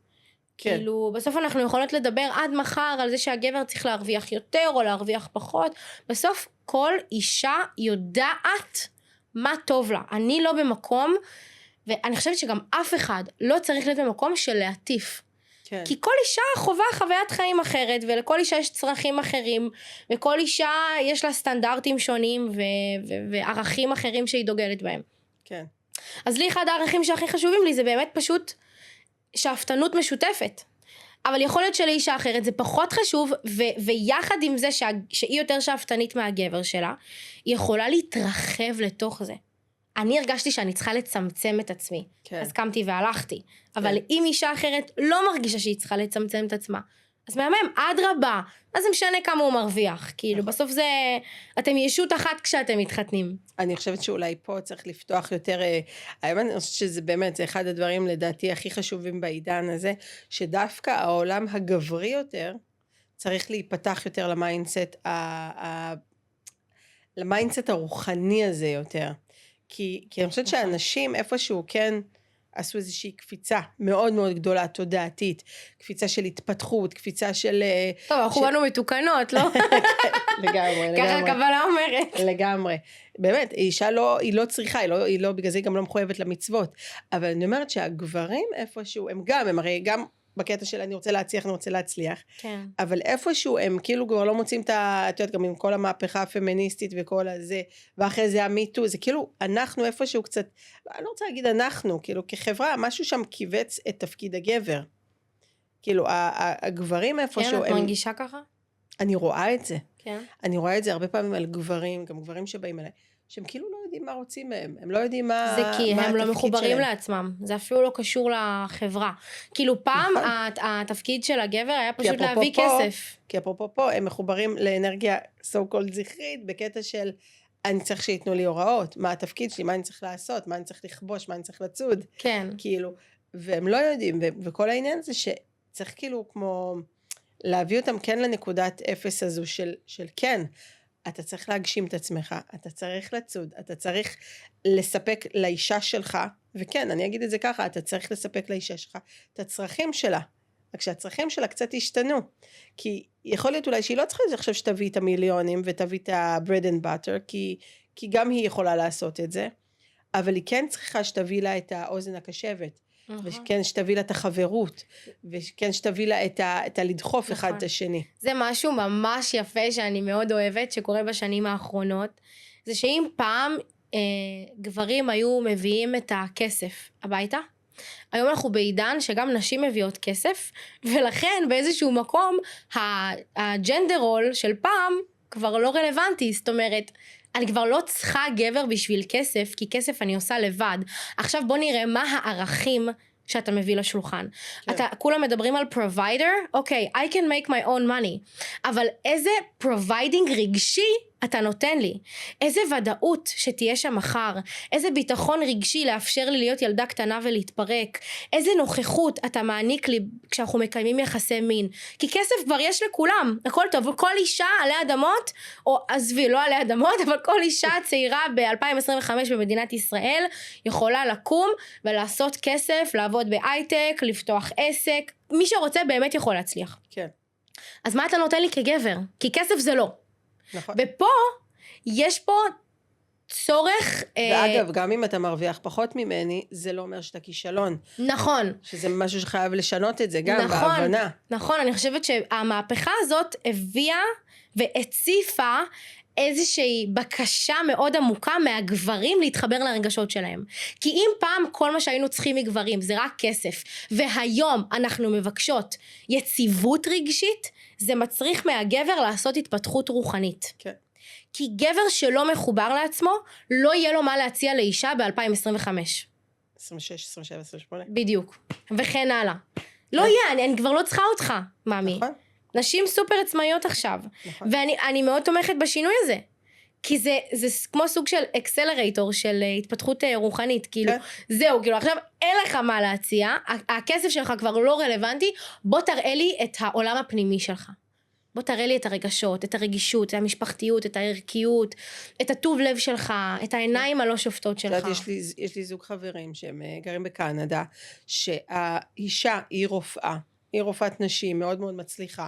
כאילו, בסוף אנחנו יכולות לדבר עד מחר על זה שהגבר צריך להרוויח יותר או להרוויח פחות, בסוף כל אישה יודעת מה טוב לה. אני לא במקום, ואני חושבת שגם אף אחד לא צריך להיות במקום של להטיף. כן. כי כל אישה חובה חוויית חיים אחרת, ולכל אישה יש צרכים אחרים, וכל אישה יש לה סטנדרטים שונים וערכים אחרים שהיא דוגלת בהם. כן. אז לי אחד הערכים שהכי חשובים לי זה באמת פשוט שאפתנות משותפת. אבל יכול להיות שלאישה אחרת זה פחות חשוב, ויחד עם זה שהיא יותר שאפתנית מהגבר שלה, היא יכולה להתרחב לתוך זה. אני הרגשתי שאני צריכה לצמצם את עצמי, כן. אז קמתי והלכתי. כן. אבל אם אישה אחרת לא מרגישה שהיא צריכה לצמצם את עצמה, אז מהמם, עד רבה, אז זה משנה כמה הוא מרוויח. כאילו, בסוף זה, אתם ישות אחת כשאתם מתחתנים. אני חושבת שאולי פה צריך לפתוח יותר, אני חושבת שזה באמת, זה אחד הדברים לדעתי הכי חשובים בעידן הזה, שדווקא העולם הגברי יותר, צריך להיפתח יותר למיינדסט הרוחני הזה יותר. כי אני חושבת שאנשים איפשהו כן, עשו איזושהי קפיצה מאוד מאוד גדולה, תודעתית, קפיצה של התפתחות, קפיצה של... טוב, אנחנו באנו מתוקנות, לא? לגמרי, לגמרי. ככה הקבלה אומרת. לגמרי. באמת, אישה לא, היא לא צריכה, היא לא, בגלל זה היא גם לא מחויבת למצוות. אבל אני אומרת שהגברים איפשהו, הם הרי גם בקטע של אני רוצה להצליח, אני רוצה להצליח. כן. אבל איפשהו הם כאילו כבר לא מוצאים את יודעת, גם עם כל המהפכה הפמיניסטית וכל הזה, ואחרי זה המיטו, זה כאילו אנחנו איפשהו קצת, אני לא רוצה להגיד אנחנו, כאילו כחברה, משהו שם קיבץ את תפקיד הגבר. כאילו הגברים איפשהו... כן, את מרגישה ככה? אני רואה את זה. כן. אני רואה את זה הרבה פעמים על גברים, גם גברים שבאים אליי, שהם כאילו לא יודעים מה רוצים מהם, הם לא יודעים מה התפקיד שלהם. זה כי הם לא מחוברים לעצמם, זה אפילו לא קשור לחברה. כאילו פעם התפקיד של הגבר היה פשוט להביא כסף. כי אפרופו פה, הם מחוברים לאנרגיה so called זכרית, בקטע של אני צריך שיתנו לי הוראות, מה התפקיד שלי, מה אני צריך לעשות, מה אני צריך לכבוש, מה אני צריך לצוד. כן. כאילו, והם לא יודעים, וכל העניין זה שצריך כאילו כמו להביא אותם כן לנקודת אפס הזו של כן, אתה צריך להגשים את עצמך, אתה צריך לצוד, אתה צריך לספק לאישה שלך, וכן, אני אגיד את זה ככה, אתה צריך לספק לאישה שלך את הצרכים שלה, רק שהצרכים שלה קצת השתנו, כי יכול להיות אולי שהיא לא צריכה עכשיו שתביא את המיליונים, ותביא את ה-bread and butter, כי גם היא יכולה לעשות את זה, אבל היא כן צריכה שתביא לה את האוזן הקשבת, וכן שתביא לה את החברות, וכן שתביא לה את הלדחוף אחד את השני. זה משהו ממש יפה שאני מאוד אוהבת, שקורה בשנים האחרונות, זה שאם פעם גברים היו מביאים את הכסף הביתה, היום אנחנו בעידן שגם נשים מביאות כסף, ולכן באיזשהו מקום, הג'נדר רול של פעם כבר לא רלוונטי, זאת אומרת, אני כבר לא צריכה גבר בשביל כסף, כי כסף אני עושה לבד. עכשיו בוא נראה מה הערכים שאתה מביא לשולחן. כן. כולם מדברים על provider, אוקיי, I can make my own money, אבל איזה providing רגשי אתה נותן לי, איזה ודאות שתהיה שם מחר, איזה ביטחון רגשי לאפשר לי להיות ילדה קטנה ולהתפרק, איזה נוכחות אתה מעניק לי כשאנחנו מקיימים יחסי מין, כי כסף כבר יש לכולם, הכל טוב, וכל אישה עלי אדמות, או עזבי, לא עלי אדמות, אבל כל אישה צעירה ב-2025 במדינת ישראל, יכולה לקום ולעשות כסף, לעבוד בהייטק, לפתוח עסק, מי שרוצה באמת יכול להצליח. כן. אז מה אתה נותן לי כגבר? כי כסף זה לא. נכון. ופה, יש פה צורך... ואגב, גם אם אתה מרוויח פחות ממני, זה לא אומר שאתה כישלון. נכון. שזה משהו שחייב לשנות את זה, גם נכון, בהבנה. נכון, אני חושבת שהמהפכה הזאת הביאה והציפה איזושהי בקשה מאוד עמוקה מהגברים להתחבר לרגשות שלהם. כי אם פעם כל מה שהיינו צריכים מגברים זה רק כסף, והיום אנחנו מבקשות יציבות רגשית, זה מצריך מהגבר לעשות התפתחות רוחנית. כן. כי גבר שלא מחובר לעצמו, לא יהיה לו מה להציע לאישה ב-2025. 26, 27, 28. בדיוק. וכן הלאה. לא יהיה, אני כבר לא צריכה אותך, מאמי. נכון. נשים סופר עצמאיות עכשיו. נכון. ואני מאוד תומכת בשינוי הזה. כי זה כמו סוג של אקסלרייטור של התפתחות רוחנית. כאילו, זהו, כאילו, עכשיו אין לך מה להציע, הכסף שלך כבר לא רלוונטי, בוא תראה לי את העולם הפנימי שלך. בוא תראה לי את הרגשות, את הרגישות, את המשפחתיות, את הערכיות, את הטוב לב שלך, את העיניים הלא שופטות שלך. יש לי זוג חברים שהם גרים בקנדה, שהאישה היא רופאה, היא רופאת נשים, מאוד מאוד מצליחה.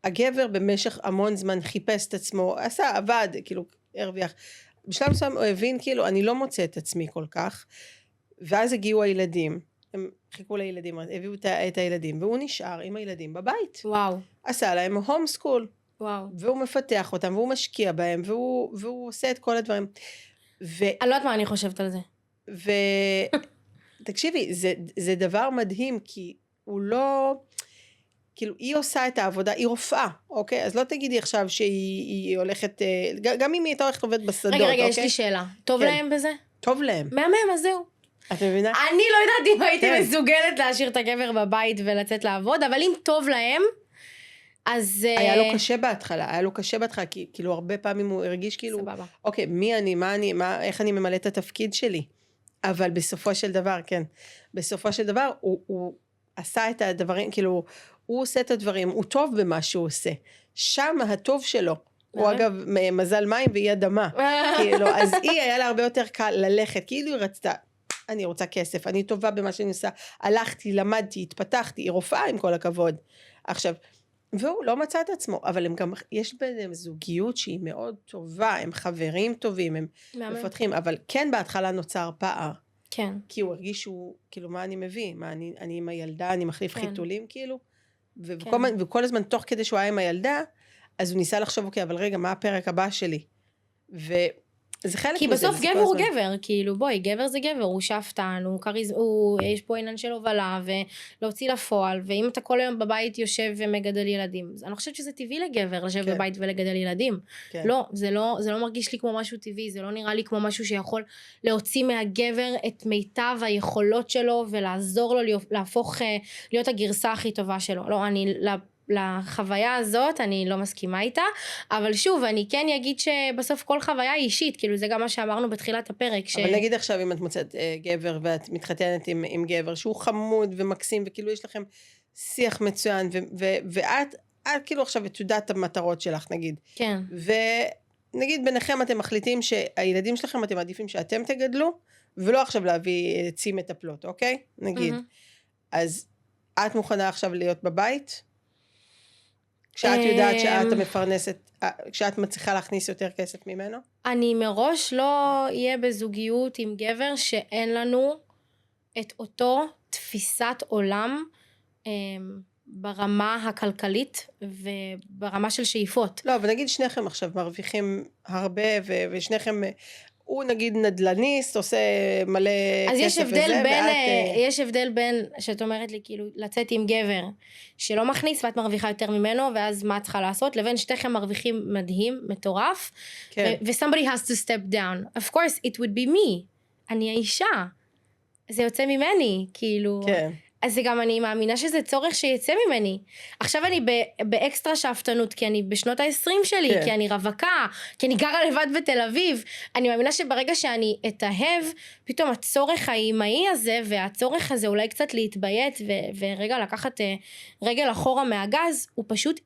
הגבר במשך המון זמן חיפש את עצמו, עבד, כאילו, הרוויח. בשלב מסוים הוא הבין, כאילו, אני לא מוצא את עצמי כל כך, ואז הגיעו הילדים, הם חיכו לילדים, הביאו את הילדים, והוא נשאר עם הילדים בבית. וואו. עשה להם הום סקול. וואו. והוא מפתח אותם, והוא משקיע בהם, והוא עושה את כל הדברים. אני לא יודעת מה אני חושבת על זה. תקשיבי, זה דבר מדהים, כי הוא לא... כאילו, היא עושה את העבודה, היא רופאה, אוקיי? אז לא תגידי עכשיו שהיא הולכת, גם אם היא הייתה הולכת עובד בשדות, רגע, אוקיי? יש לי שאלה. טוב להם בזה? טוב להם. מהמם, אז זהו. את מבינה? אני לא יודעת אם הייתי מסוגלת להשאיר את הגבר בבית ולצאת לעבוד, אבל אם טוב להם, אז... היה לו קשה בהתחלה, כי כאילו הרבה פעמים הוא הרגיש כאילו, אוקיי, מי אני, מה אני, איך אני ממלא את התפקיד שלי? אבל בסופו של דבר, כן, בסופו של דבר, הוא עשה את הדברים, כאילו, הוא עושה את הדברים, הוא טוב במה שהוא עושה. שם הטוב שלו, הוא אגב מזל מים והיא אדמה. כאילו, אז היא היה לה הרבה יותר קל ללכת, כאילו היא רצתה, אני רוצה כסף, אני טובה במה שאני עושה, הלכתי, למדתי, התפתחתי, היא רופאה עם כל הכבוד. עכשיו, והוא לא מצא את עצמו, אבל הם גם, יש ביניהם זוגיות שהיא מאוד טובה, הם חברים טובים, הם מפתחים, אבל כן בהתחלה נוצר פער. כן. כי הוא הרגיש שהוא, כאילו, מה אני מביא? מה, אני עם הילדה, אני מחליף חיתולים, כאילו? וכל הזמן, תוך כדי שהוא היה עם הילדה, אז הוא ניסה לחשוב, אוקיי, אבל רגע, מה הפרק הבא שלי? וזה חלק מזה. כי בסוף גבר הוא גבר, כאילו, בואי, גבר זה גבר, הוא שאפתן, יש פה עניין של הובלה, ולהוציא לפועל, ואם אתה כל היום בבית יושב ומגדל ילדים, אני חושבת שזה טבעי לגבר, לשבת בבית ולגדל ילדים. לא, זה לא מרגיש לי כמו משהו טבעי, זה לא נראה לי כמו משהו שיכול להוציא מהגבר את מיטב היכולות שלו, ולעזור לו להפוך, להיות הגרסה הכי טובה שלו. לא, לחוויה הזאת אני לא מסכימה איתה, אבל שוב, אני כן אגיד שבסוף כל חוויה היא אישית, כאילו זה גם מה שאמרנו בתחילת הפרק. אבל נגיד עכשיו אם את מוצאת גבר ואת מתחתנת עם גבר שהוא חמוד ומקסים, וכאילו יש לכם שיח מצוין, ואת כאילו עכשיו את יודעת המטרות שלך נגיד. כן. ונגיד ביניכם אתם מחליטים שהילדים שלכם אתם מעדיפים שאתם תגדלו, ולא עכשיו להביא צי מטפלות, אוקיי? נגיד. אז את מוכנה עכשיו להיות בבית? כשאת יודעת שאת המפרנסת, כשאת מצליחה להכניס יותר כסף ממנו? אני מראש לא אהיה בזוגיות עם גבר שאין לנו את אותו תפיסת עולם ברמה הכלכלית וברמה של שאיפות. לא, אבל נגיד שניכם עכשיו מרוויחים הרבה ושניכם, הוא נגיד נדלניסט, עושה מלא כסף וזה, יש הבדל בין, שאת אומרת לי כאילו לצאת עם גבר שלא מכניס ואת מרוויחה יותר ממנו, ואז מה צריכה לעשות, לבין שתיכם מרוויחים מדהים, מטורף, ו-somebody has to step down. Of course it would be me. אני האישה. זה יוצא ממני, כאילו. כן. אז זה גם אני מאמינה שזה צורך שיצא ממני. עכשיו אני באקסטרה שאפתנות, כי אני בשנות ה-20 שלי, כי אני רווקה, כי אני גרה לבד בתל אביב. אני מאמינה שברגע שאני אתאהב, פתאום הצורך האימהי הזה, והצורך הזה אולי קצת להתביית, ורגע לקחת רגל אחורה מהגז, הוא פשוט,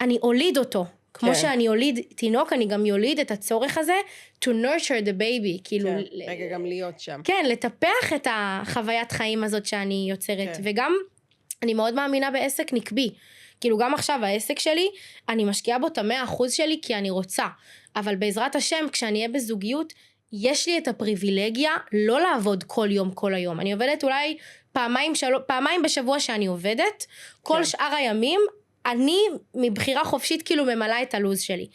אני אוליד אותו. כמו שאני יוליד תינוק, אני גם יוליד את הצורך הזה to nurture the baby, כאילו... רגע, גם להיות שם. כן, לטפח את החוויית חיים הזאת שאני יוצרת, וגם אני מאוד מאמינה בעסק נקבי, כאילו גם עכשיו העסק שלי, אני משקיעה בו את 100% שלי כי אני רוצה, אבל בעזרת השם, כשאני אהיה בזוגיות, יש לי את הפריבילגיה לא לעבוד כל יום, כל היום. אני עובדת אולי פעמיים בשבוע שאני עובדת, כל שאר הימים, אני מבחירה חופשית כאילו ממלאה את הלוז שלי.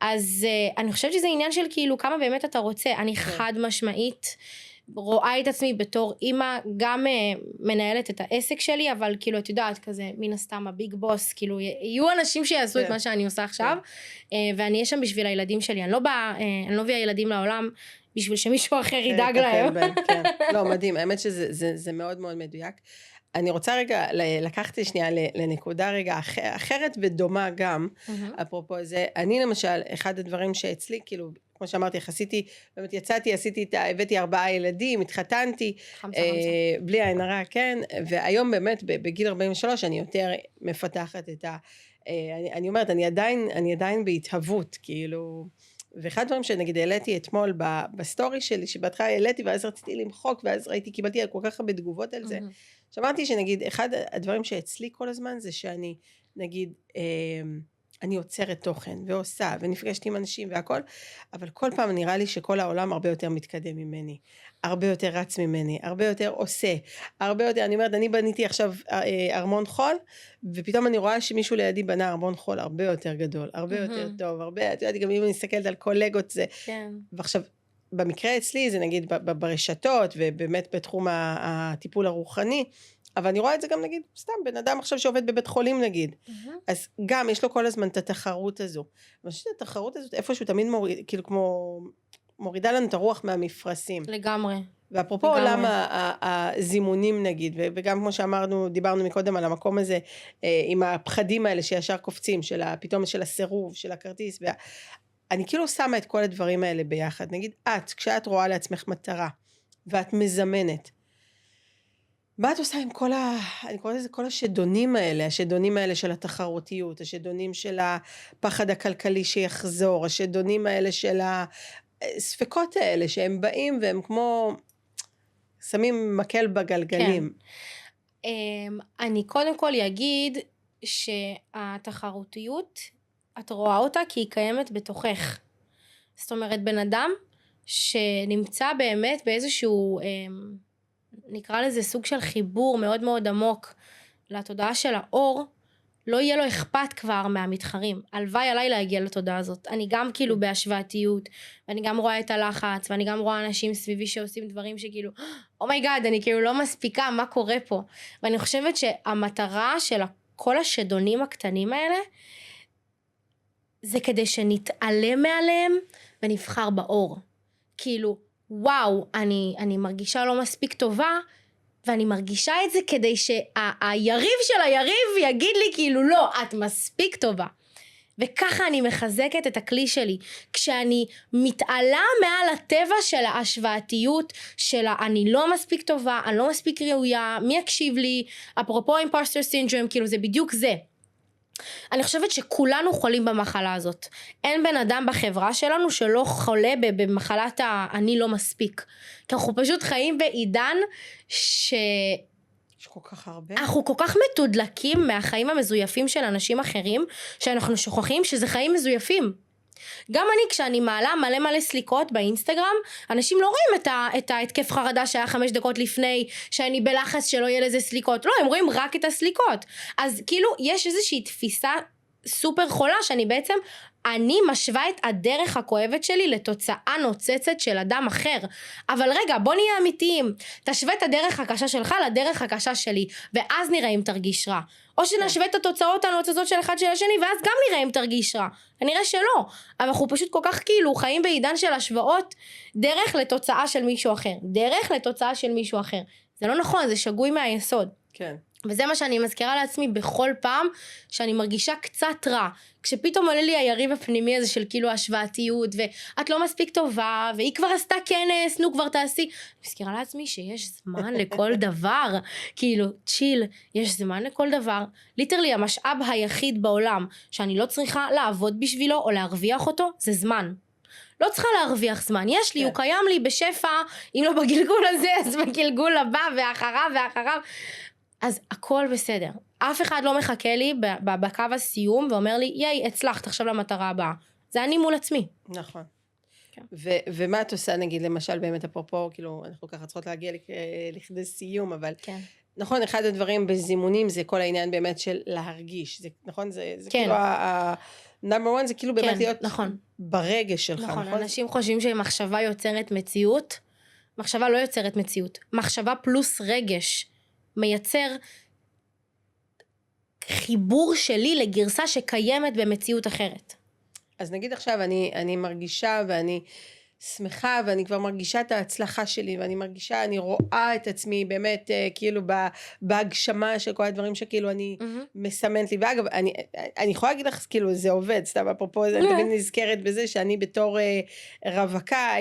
אז אני חושבת שזה עניין של כאילו כמה באמת אתה רוצה. אני חד משמעית רואה את עצמי בתור אימא, גם מנהלת את העסק שלי, אבל כאילו את יודעת כזה מן הסתם הביג בוס, כאילו יהיו אנשים שיעשו את מה שאני עושה עכשיו, ואני אהיה שם בשביל הילדים שלי. אני לא ביאה ילדים לעולם בשביל שמישהו אחר ידאג להם. לא, מדהים, האמת שזה מאוד מאוד מדויק. אני רוצה רגע לקחת שנייה לנקודה רגע אחרת ודומה גם, אפרופו זה, אני למשל, אחד הדברים שאצלי, כאילו, כמו שאמרתי, באמת יצאתי, הבאתי 4 ילדים, התחתנתי, בלי עין הרע, כן, והיום באמת בגיל 43 אני יותר מפתחת את אני אומרת, אני עדיין בהתהוות, כאילו, ואחד הדברים שנגיד העליתי אתמול בסטורי שלי, שבהתחלה העליתי ואז רציתי למחוק, ואז קיבלתי כל כך הרבה תגובות על זה, שאמרתי שנגיד, אחד הדברים שאצלי כל הזמן זה שאני, נגיד, אני יוצרת תוכן ועושה ונפגשת עם אנשים והכל, אבל כל פעם נראה לי שכל העולם הרבה יותר מתקדם ממני, הרבה יותר רץ ממני, הרבה יותר עושה, הרבה יותר, אני אומרת, אני בניתי עכשיו ארמון חול, ופתאום אני רואה שמישהו לידי בנה ארמון חול הרבה יותר גדול, הרבה יותר טוב, הרבה, את יודעת, גם אם אני מסתכלת על קולגות זה, ועכשיו, במקרה אצלי זה נגיד ברשתות, ובאמת בתחום הטיפול הרוחני, אבל אני רואה את זה גם נגיד, סתם בן אדם עכשיו שעובד בבית חולים נגיד, אז גם יש לו כל הזמן את התחרות הזו, אני חושבת את התחרות הזאת איפשהו תמיד כאילו כמו מורידה לנו את הרוח מהמפרשים. לגמרי. ואפרופו עולם הזימונים נגיד, וגם כמו שאמרנו, דיברנו מקודם על המקום הזה, עם הפחדים האלה שישר קופצים, פתאום של הסירוב, של הכרטיס, אני כאילו שמה את כל הדברים האלה ביחד, נגיד כשאת רואה לעצמך מטרה, ואת מזמנת, מה את עושה עם אני קוראת לזה כל השדונים האלה של התחרותיות, השדונים של הפחד הכלכלי שיחזור, השדונים האלה של הספקות האלה שהם באים והם כמו שמים מקל בגלגלים. כן. אני קודם כל אגיד שהתחרותיות, את רואה אותה כי היא קיימת בתוכך. זאת אומרת, בן אדם שנמצא באמת באיזשהו, נקרא לזה סוג של חיבור מאוד מאוד עמוק לתודעה של האור, לא יהיה לו אכפת כבר מהמתחרים. הלוואי עליי להגיע לתודעה הזאת. אני גם כאילו בהשוואתיות, ואני גם רואה את הלחץ, ואני גם רואה אנשים סביבי שעושים דברים שכאילו, אומייגאד, אני כאילו לא מספיקה, מה קורה פה? ואני חושבת שהמטרה של כל השדונים הקטנים האלה, זה כדי שנתעלם מעליהם ונבחר באור. כאילו, וואו, אני מרגישה לא מספיק טובה, ואני מרגישה את זה כדי שהיריב של היריב יגיד לי כאילו לא, את מספיק טובה. וככה אני מחזקת את הכלי שלי. כשאני מתעלה מעל הטבע של ההשוואתיות, של אני לא מספיק טובה, אני לא מספיק ראויה, מי יקשיב לי, אפרופו אימפוסטר סינדרום, כאילו זה בדיוק זה. אני חושבת שכולנו חולים במחלה הזאת. אין בן אדם בחברה שלנו שלא חולה במחלת אני לא מספיק. כי אנחנו פשוט חיים בעידן יש כל כך הרבה. אנחנו כל כך מתודלקים מהחיים המזויפים של אנשים אחרים, שאנחנו שוכחים שזה חיים מזויפים. גם אני כשאני מעלה מלא סליקות באינסטגרם, אנשים לא רואים את ההתקף חרדה שהיה 5 דקות לפני, שאני בלחץ שלא יהיה לזה סליקות, לא, הם רואים רק את הסליקות. אז כאילו יש איזושהי תפיסה סופר חולה, שאני בעצם, אני משווה את הדרך הכואבת שלי לתוצאה נוצצת של אדם אחר. אבל רגע, בוא נהיה אמיתיים, תשווה את הדרך הקשה שלך לדרך הקשה שלי, ואז נראה אם תרגיש רע. או שנשווה את התוצאות הנוצצות של אחד של השני, ואז גם נראה אם תרגיש רע. כנראה שלא. אבל אנחנו פשוט כל כך כאילו חיים בעידן של השוואות, דרך לתוצאה של מישהו אחר. דרך לתוצאה של מישהו אחר. זה לא נכון, זה שגוי מהיסוד. כן. וזה מה שאני מזכירה לעצמי בכל פעם שאני מרגישה קצת רע. כשפתאום עולה לי היריב הפנימי הזה של כאילו השוואתיות, ואת לא מספיק טובה, והיא כבר עשתה כנס, נו כבר תעשי. מזכירה לעצמי שיש זמן לכל דבר. כאילו, צ'יל, יש זמן לכל דבר. ליטרלי, המשאב היחיד בעולם שאני לא צריכה לעבוד בשבילו או להרוויח אותו, זה זמן. לא צריכה להרוויח זמן, יש לי, הוא קיים לי בשפע, אם לא בגלגול הזה, אז בגלגול הבא, ואחריו. אז הכל בסדר. אף אחד לא מחכה לי בקו הסיום ואומר לי, יאי, הצלחת עכשיו למטרה הבאה. זה אני מול עצמי. נכון. כן. ומה את עושה, נגיד, למשל, באמת אפרופו, כאילו, אנחנו ככה צריכות להגיע לכדי סיום, אבל כן. נכון, אחד הדברים בזימונים זה כל העניין באמת של להרגיש. זה, נכון? זה כן. כאילו number one, זה כאילו באמת כן, להיות נכון. ברגש שלך, נכון? נכון? אנשים חושבים שמחשבה יוצרת מציאות. מחשבה לא יוצרת מציאות. מחשבה פלוס רגש מייצר חיבור שלי לגרסה שקיימת במציאות אחרת. אז נגיד עכשיו אני מרגישה ואני שמחה ואני כבר מרגישה את ההצלחה שלי ואני מרגישה, אני רואה את עצמי באמת כאילו בהגשמה של כל הדברים שכאילו אני מסמנת לי. ואגב, אני יכולה להגיד לך כאילו זה עובד, סתם אפרופו, אני תמיד נזכרת בזה שאני בתור רווקה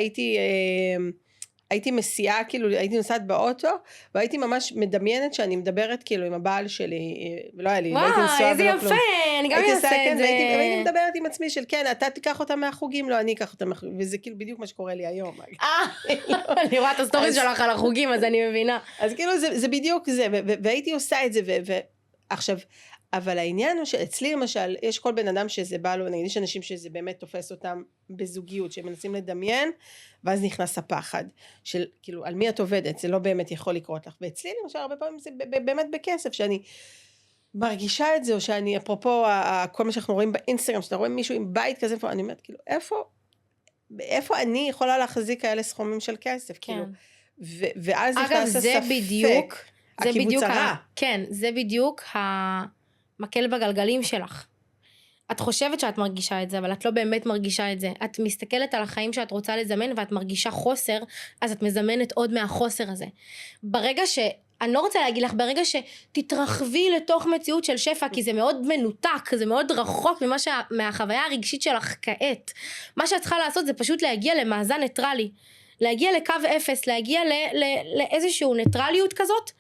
הייתי מסיעה, כאילו הייתי נוסעת באוטו, והייתי ממש מדמיינת שאני מדברת כאילו עם הבעל שלי, ולא היה לי, לא הייתי נשואה ולא כלום. איזה יפה, אני גם אעשה את זה. והייתי מדברת עם עצמי של כן, אתה תיקח אותה מהחוגים, לא אני אקח אותה מהחוגים, וזה כאילו בדיוק מה שקורה לי היום. אני רואה את הסטוריז שלך על החוגים, אז אני מבינה. אז כאילו זה בדיוק זה, והייתי עושה את זה, ועכשיו, אבל העניין הוא שאצלי למשל, יש כל בן אדם שזה בא לו, נגיד יש אנשים שזה באמת תופס אותם בזוגיות, שהם מנסים לדמיין, ואז נכנס הפחד, של כאילו על מי את עובדת, זה לא באמת יכול לקרות לך, ואצלי למשל הרבה פעמים זה באמת בכסף, שאני מרגישה את זה, או שאני אפרופו כל מה שאנחנו רואים באינסטגרם, שאתה רואה מישהו עם בית כזה, אני אומרת כאילו איפה אני יכולה להחזיק כאלה סכומים של כסף, כאילו, ואז נכנס הספק, הקיבוץ הרע. כן, זה בדיוק מקל בגלגלים שלך. את חושבת שאת מרגישה את זה, אבל את לא באמת מרגישה את זה. את מסתכלת על החיים שאת רוצה לזמן, ואת מרגישה חוסר, אז את מזמנת עוד מהחוסר הזה. ברגע אני לא רוצה להגיד לך, ברגע שתתרחבי לתוך מציאות של שפע, כי זה מאוד מנותק, זה מאוד רחוק מהחוויה הרגשית שלך כעת. מה שאת צריכה לעשות זה פשוט להגיע למאזן ניטרלי. להגיע לקו אפס, להגיע לאיזשהו ניטרליות כזאת,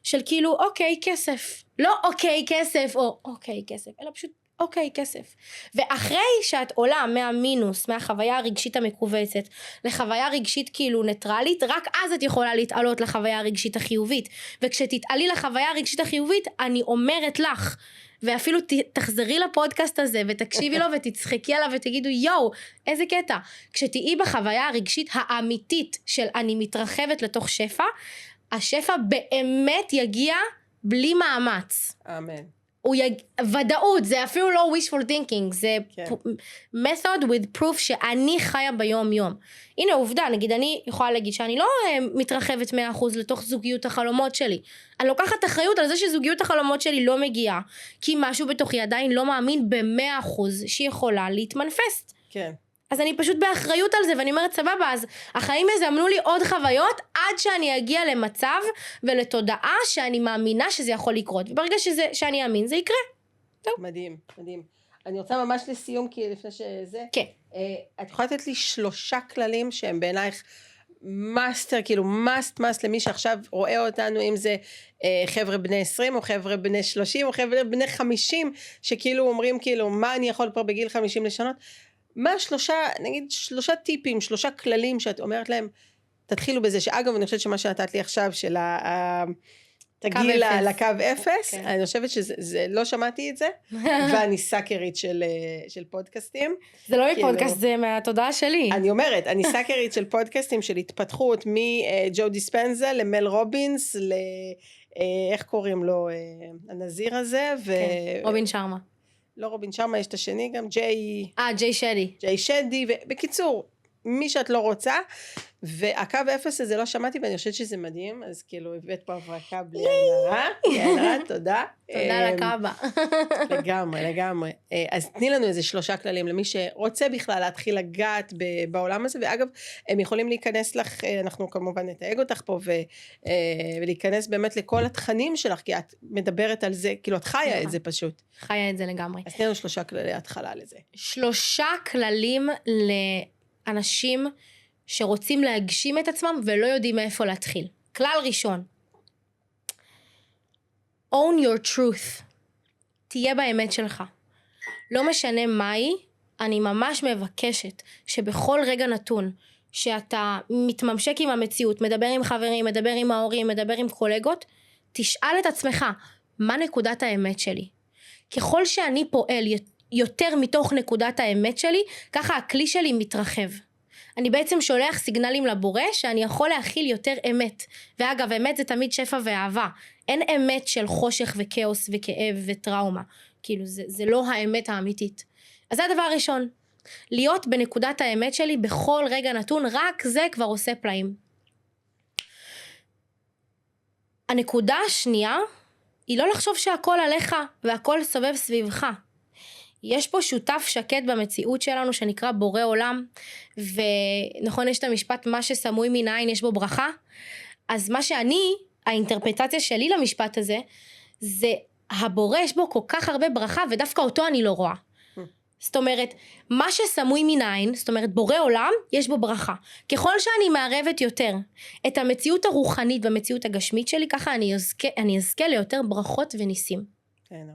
של כאילו אוקיי כסף. לא אוקיי כסף, או אוקיי כסף, אלא פשוט אוקיי, כסף. ואחרי שאת עולה מהמינוס, מהחוויה הרגשית המקובצת, לחוויה רגשית כאילו ניטרלית, רק אז את יכולה להתעלות לחוויה הרגשית החיובית. וכשתתעלי לחוויה הרגשית החיובית, אני אומרת לך, ואפילו תחזרי לפודקאסט הזה, ותקשיבי לו ותצחקי עליו ותגידו, יואו, איזה קטע. כשתהיי בחוויה הרגשית האמיתית של אני מתרחבת לתוך שפע, השפע באמת יגיע בלי מאמץ. אמן. ודאות, זה אפילו לא wishful thinking, זה method with proof שאני חיה ביום יום. הנה עובדה, נגיד אני יכולה להגיד שאני לא מתרחבת 100% לתוך זוגיות החלומות שלי. אני לוקחת אחריות על זה שזוגיות החלומות שלי לא מגיעה, כי משהו בתוכי עדיין לא מאמין ב100% שהיא יכולה להתמנפסט. כן. אז אני פשוט באחריות על זה, ואני אומרת, סבבה, אז החיים יזמנו לי עוד חוויות, עד שאני אגיע למצב ולתודעה שאני מאמינה שזה יכול לקרות. וברגע שאני אאמין, זה יקרה. טוב. מדהים, מדהים. אני רוצה ממש לסיום, כי לפני שזה... כן. את יכולה לתת לי 3 כללים שהם בעינייך מאסטר, כאילו מאסט למי שעכשיו רואה אותנו, אם זה חבר'ה בני 20, או חבר'ה בני 30, או חבר'ה בני 50, שכאילו אומרים, כאילו, מה אני יכול פה בגיל 50 לשנות? מה 3, נגיד 3 טיפים, 3 כללים שאת אומרת להם, תתחילו בזה, שאגב אני חושבת שמה שנתת לי עכשיו, של תגיעי לקו 0, אני חושבת שזה, לא שמעתי את זה, ואני סאקרית של פודקאסטים. זה לא מפודקאסט, זה מהתודעה שלי. אני אומרת, אני סאקרית של פודקאסטים, של התפתחות, מג'ו דיספנזה, למל רובינס, איך קוראים לו, הנזיר הזה, רובין שרמה. לא רובין שרמה, יש את השני גם, ג'יי שדי. ג'יי שדי, ובקיצור, מי שאת לא רוצה, והקו 0 הזה לא שמעתי, ואני חושבת שזה מדהים, אז כאילו הבאת פה הברקה בלי עין הרע, תודה. תודה לקאבה. לגמרי. אז תני לנו איזה 3 כללים, למי שרוצה בכלל להתחיל לגעת בעולם הזה, ואגב, הם יכולים להיכנס לך, אנחנו כמובן נתייג אותך פה, ולהיכנס באמת לכל התכנים שלך, כי את מדברת על זה, כאילו את חיה את זה פשוט. חיה את זה לגמרי. אז תני לנו 3 כללי התחלה לזה. 3 כללים לאנשים שרוצים להגשים את עצמם ולא יודעים מאיפה להתחיל. כלל ראשון, own your truth. תהיה באמת שלך. לא משנה מהי, אני ממש מבקשת שבכל רגע נתון שאתה מתממשק עם המציאות, מדבר עם חברים, מדבר עם ההורים, מדבר עם קולגות, תשאל את עצמך, מה נקודת האמת שלי? ככל שאני פועל יותר מתוך נקודת האמת שלי, ככה הכלי שלי מתרחב. אני בעצם שולח סיגנלים לבורא שאני יכול להכיל יותר אמת. ואגב, אמת זה תמיד שפע ואהבה. אין אמת של חושך וכאוס וכאב וטראומה. כאילו, זה לא האמת האמיתית. אז זה הדבר הראשון. להיות בנקודת האמת שלי בכל רגע נתון, רק זה כבר עושה פלאים. הנקודה השנייה, היא לא לחשוב שהכל עליך והכל סובב סביבך. יש פה שותף שקט במציאות שלנו שנקרא בורא עולם, ונכון יש את המשפט מה שסמוי מן העין יש בו ברכה, אז מה האינטרפרטציה שלי למשפט הזה, זה הבורא יש בו כל כך הרבה ברכה ודווקא אותו אני לא רואה. זאת אומרת, מה שסמוי מן העין, זאת אומרת בורא עולם, יש בו ברכה. ככל שאני מערבת יותר את המציאות הרוחנית והמציאות הגשמית שלי, ככה אני אזכה ליותר ברכות וניסים. כן.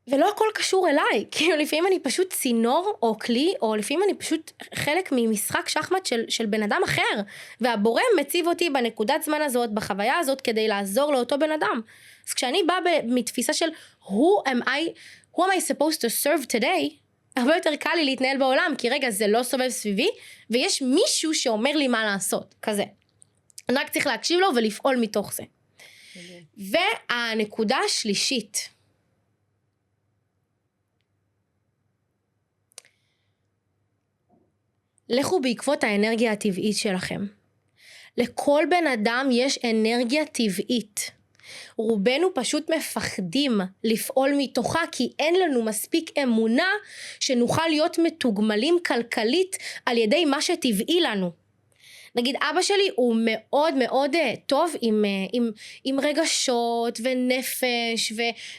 ולא הכל קשור אליי, כאילו לפעמים אני פשוט צינור או כלי, או לפעמים אני פשוט חלק ממשחק שחמט של בן אדם אחר, והבורא מציב אותי בנקודת זמן הזאת, בחוויה הזאת, כדי לעזור לאותו בן אדם. אז כשאני באה מתפיסה של who am I supposed to serve today, הרבה יותר קל לי להתנהל בעולם, כי רגע זה לא סובב סביבי, ויש מישהו שאומר לי מה לעשות, כזה. אני רק צריך להקשיב לו ולפעול מתוך זה. והנקודה השלישית, לכו בעקבות האנרגיה הטבעית שלכם. לכל בן אדם יש אנרגיה טבעית. רובנו פשוט מפחדים לפעול מתוכה, כי אין לנו מספיק אמונה שנוכל להיות מתוגמלים כלכלית על ידי מה שטבעי לנו. נגיד אבא שלי הוא מאוד מאוד טוב עם רגשות ונפש,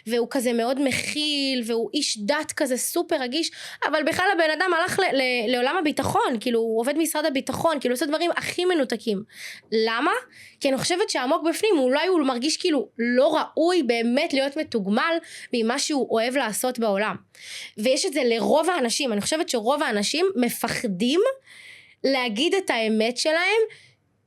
והוא כזה מאוד מכיל, והוא איש דת כזה סופר רגיש, אבל בכלל הבן אדם הלך לעולם הביטחון, כאילו הוא עובד משרד הביטחון, כאילו עושה דברים הכי מנותקים. למה? כי אני חושבת שעמוק בפנים אולי הוא מרגיש כאילו לא ראוי באמת להיות מתוגמל ממה שהוא אוהב לעשות בעולם. ויש את זה לרוב האנשים, אני חושבת שרוב האנשים מפחדים להגיד את האמת שלהם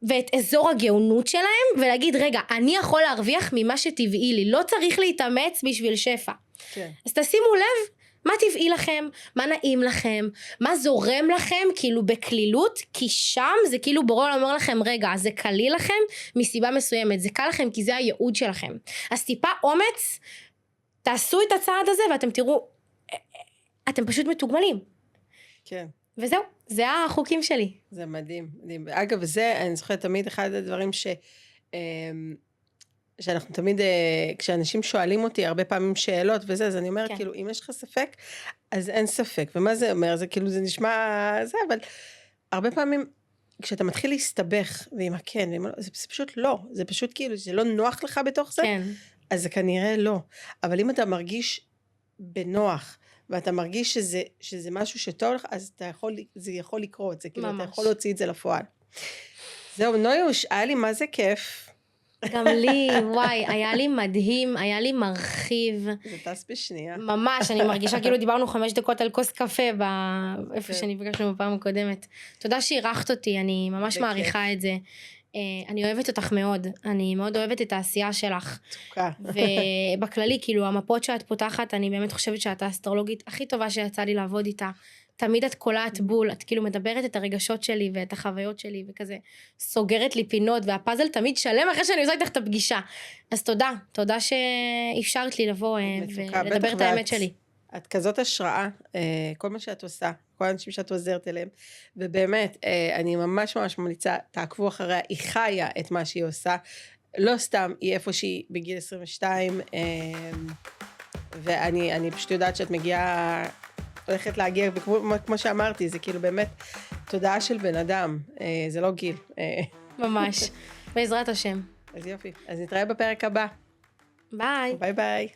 ואת אזור הגאונות שלהם, ולהגיד רגע, אני יכול להרוויח ממה שטבעי לי, לא צריך להתאמץ בשביל שפע. כן. אז תשימו לב מה טבעי לכם, מה נעים לכם, מה זורם לכם כאילו בכלילות, כי שם זה כאילו בורא אומר לכם רגע, זה קליל לכם מסיבה מסוימת, זה קל לכם כי זה הייעוד שלכם. אז טיפה אומץ, תעשו את הצעד הזה ואתם תראו, אתם פשוט מתוגמלים. כן. וזהו, זה החוקים שלי. זה מדהים, מדהים. אגב, זה, אני זוכרת תמיד אחד הדברים שאנחנו תמיד, כשאנשים שואלים אותי הרבה פעמים שאלות וזה, אז אני אומרת, כן. כאילו, אם יש לך ספק, אז אין ספק. ומה זה אומר? זה כאילו, זה נשמע זה, אבל הרבה פעמים, כשאתה מתחיל להסתבך, ועם הכן, זה פשוט לא. זה פשוט כאילו, זה לא נוח לך בתוך זה, כן. אז זה כנראה לא. אבל אם אתה מרגיש בנוח, ואתה מרגיש שזה משהו שטוב לך, אז זה יכול לקרות, זה כאילו, אתה יכול להוציא את זה לפועל. זהו, נויוש, היה לי מה זה כיף. גם לי, וואי, היה לי מדהים, היה לי מרחיב. זה טס בשנייה. ממש, אני מרגישה כאילו דיברנו 5 דקות על כוס קפה, איפה כן. שנפגשנו בפעם הקודמת. תודה שאירחת אותי, אני ממש בכיף. מעריכה את זה. אני אוהבת אותך מאוד, אני מאוד אוהבת את העשייה שלך. תוקה. ובכללי, כאילו, המפות שאת פותחת, אני באמת חושבת שאת האסטרולוגית הכי טובה שיצא לי לעבוד איתה. תמיד את קולעת בול, את כאילו מדברת את הרגשות שלי ואת החוויות שלי, וכזה סוגרת לי פינות, והפאזל תמיד שלם אחרי שאני עושה איתך את הפגישה. אז תודה, תודה שאפשרת לי לבוא ולדבר את האמת שלי. את כזאת השראה, כל מה שאת עושה, כל האנשים שאת עוזרת אליהם, ובאמת, אני ממש ממש ממליצה, תעקבו אחריה, היא חיה את מה שהיא עושה, לא סתם, היא איפה שהיא בגיל 22, ואני פשוט יודעת שאת מגיעה, הולכת להגיע, וכמו שאמרתי, זה כאילו באמת תודעה של בן אדם, זה לא גיל. ממש, בעזרת השם. אז יופי, אז נתראה בפרק הבא. ביי. ביי ביי.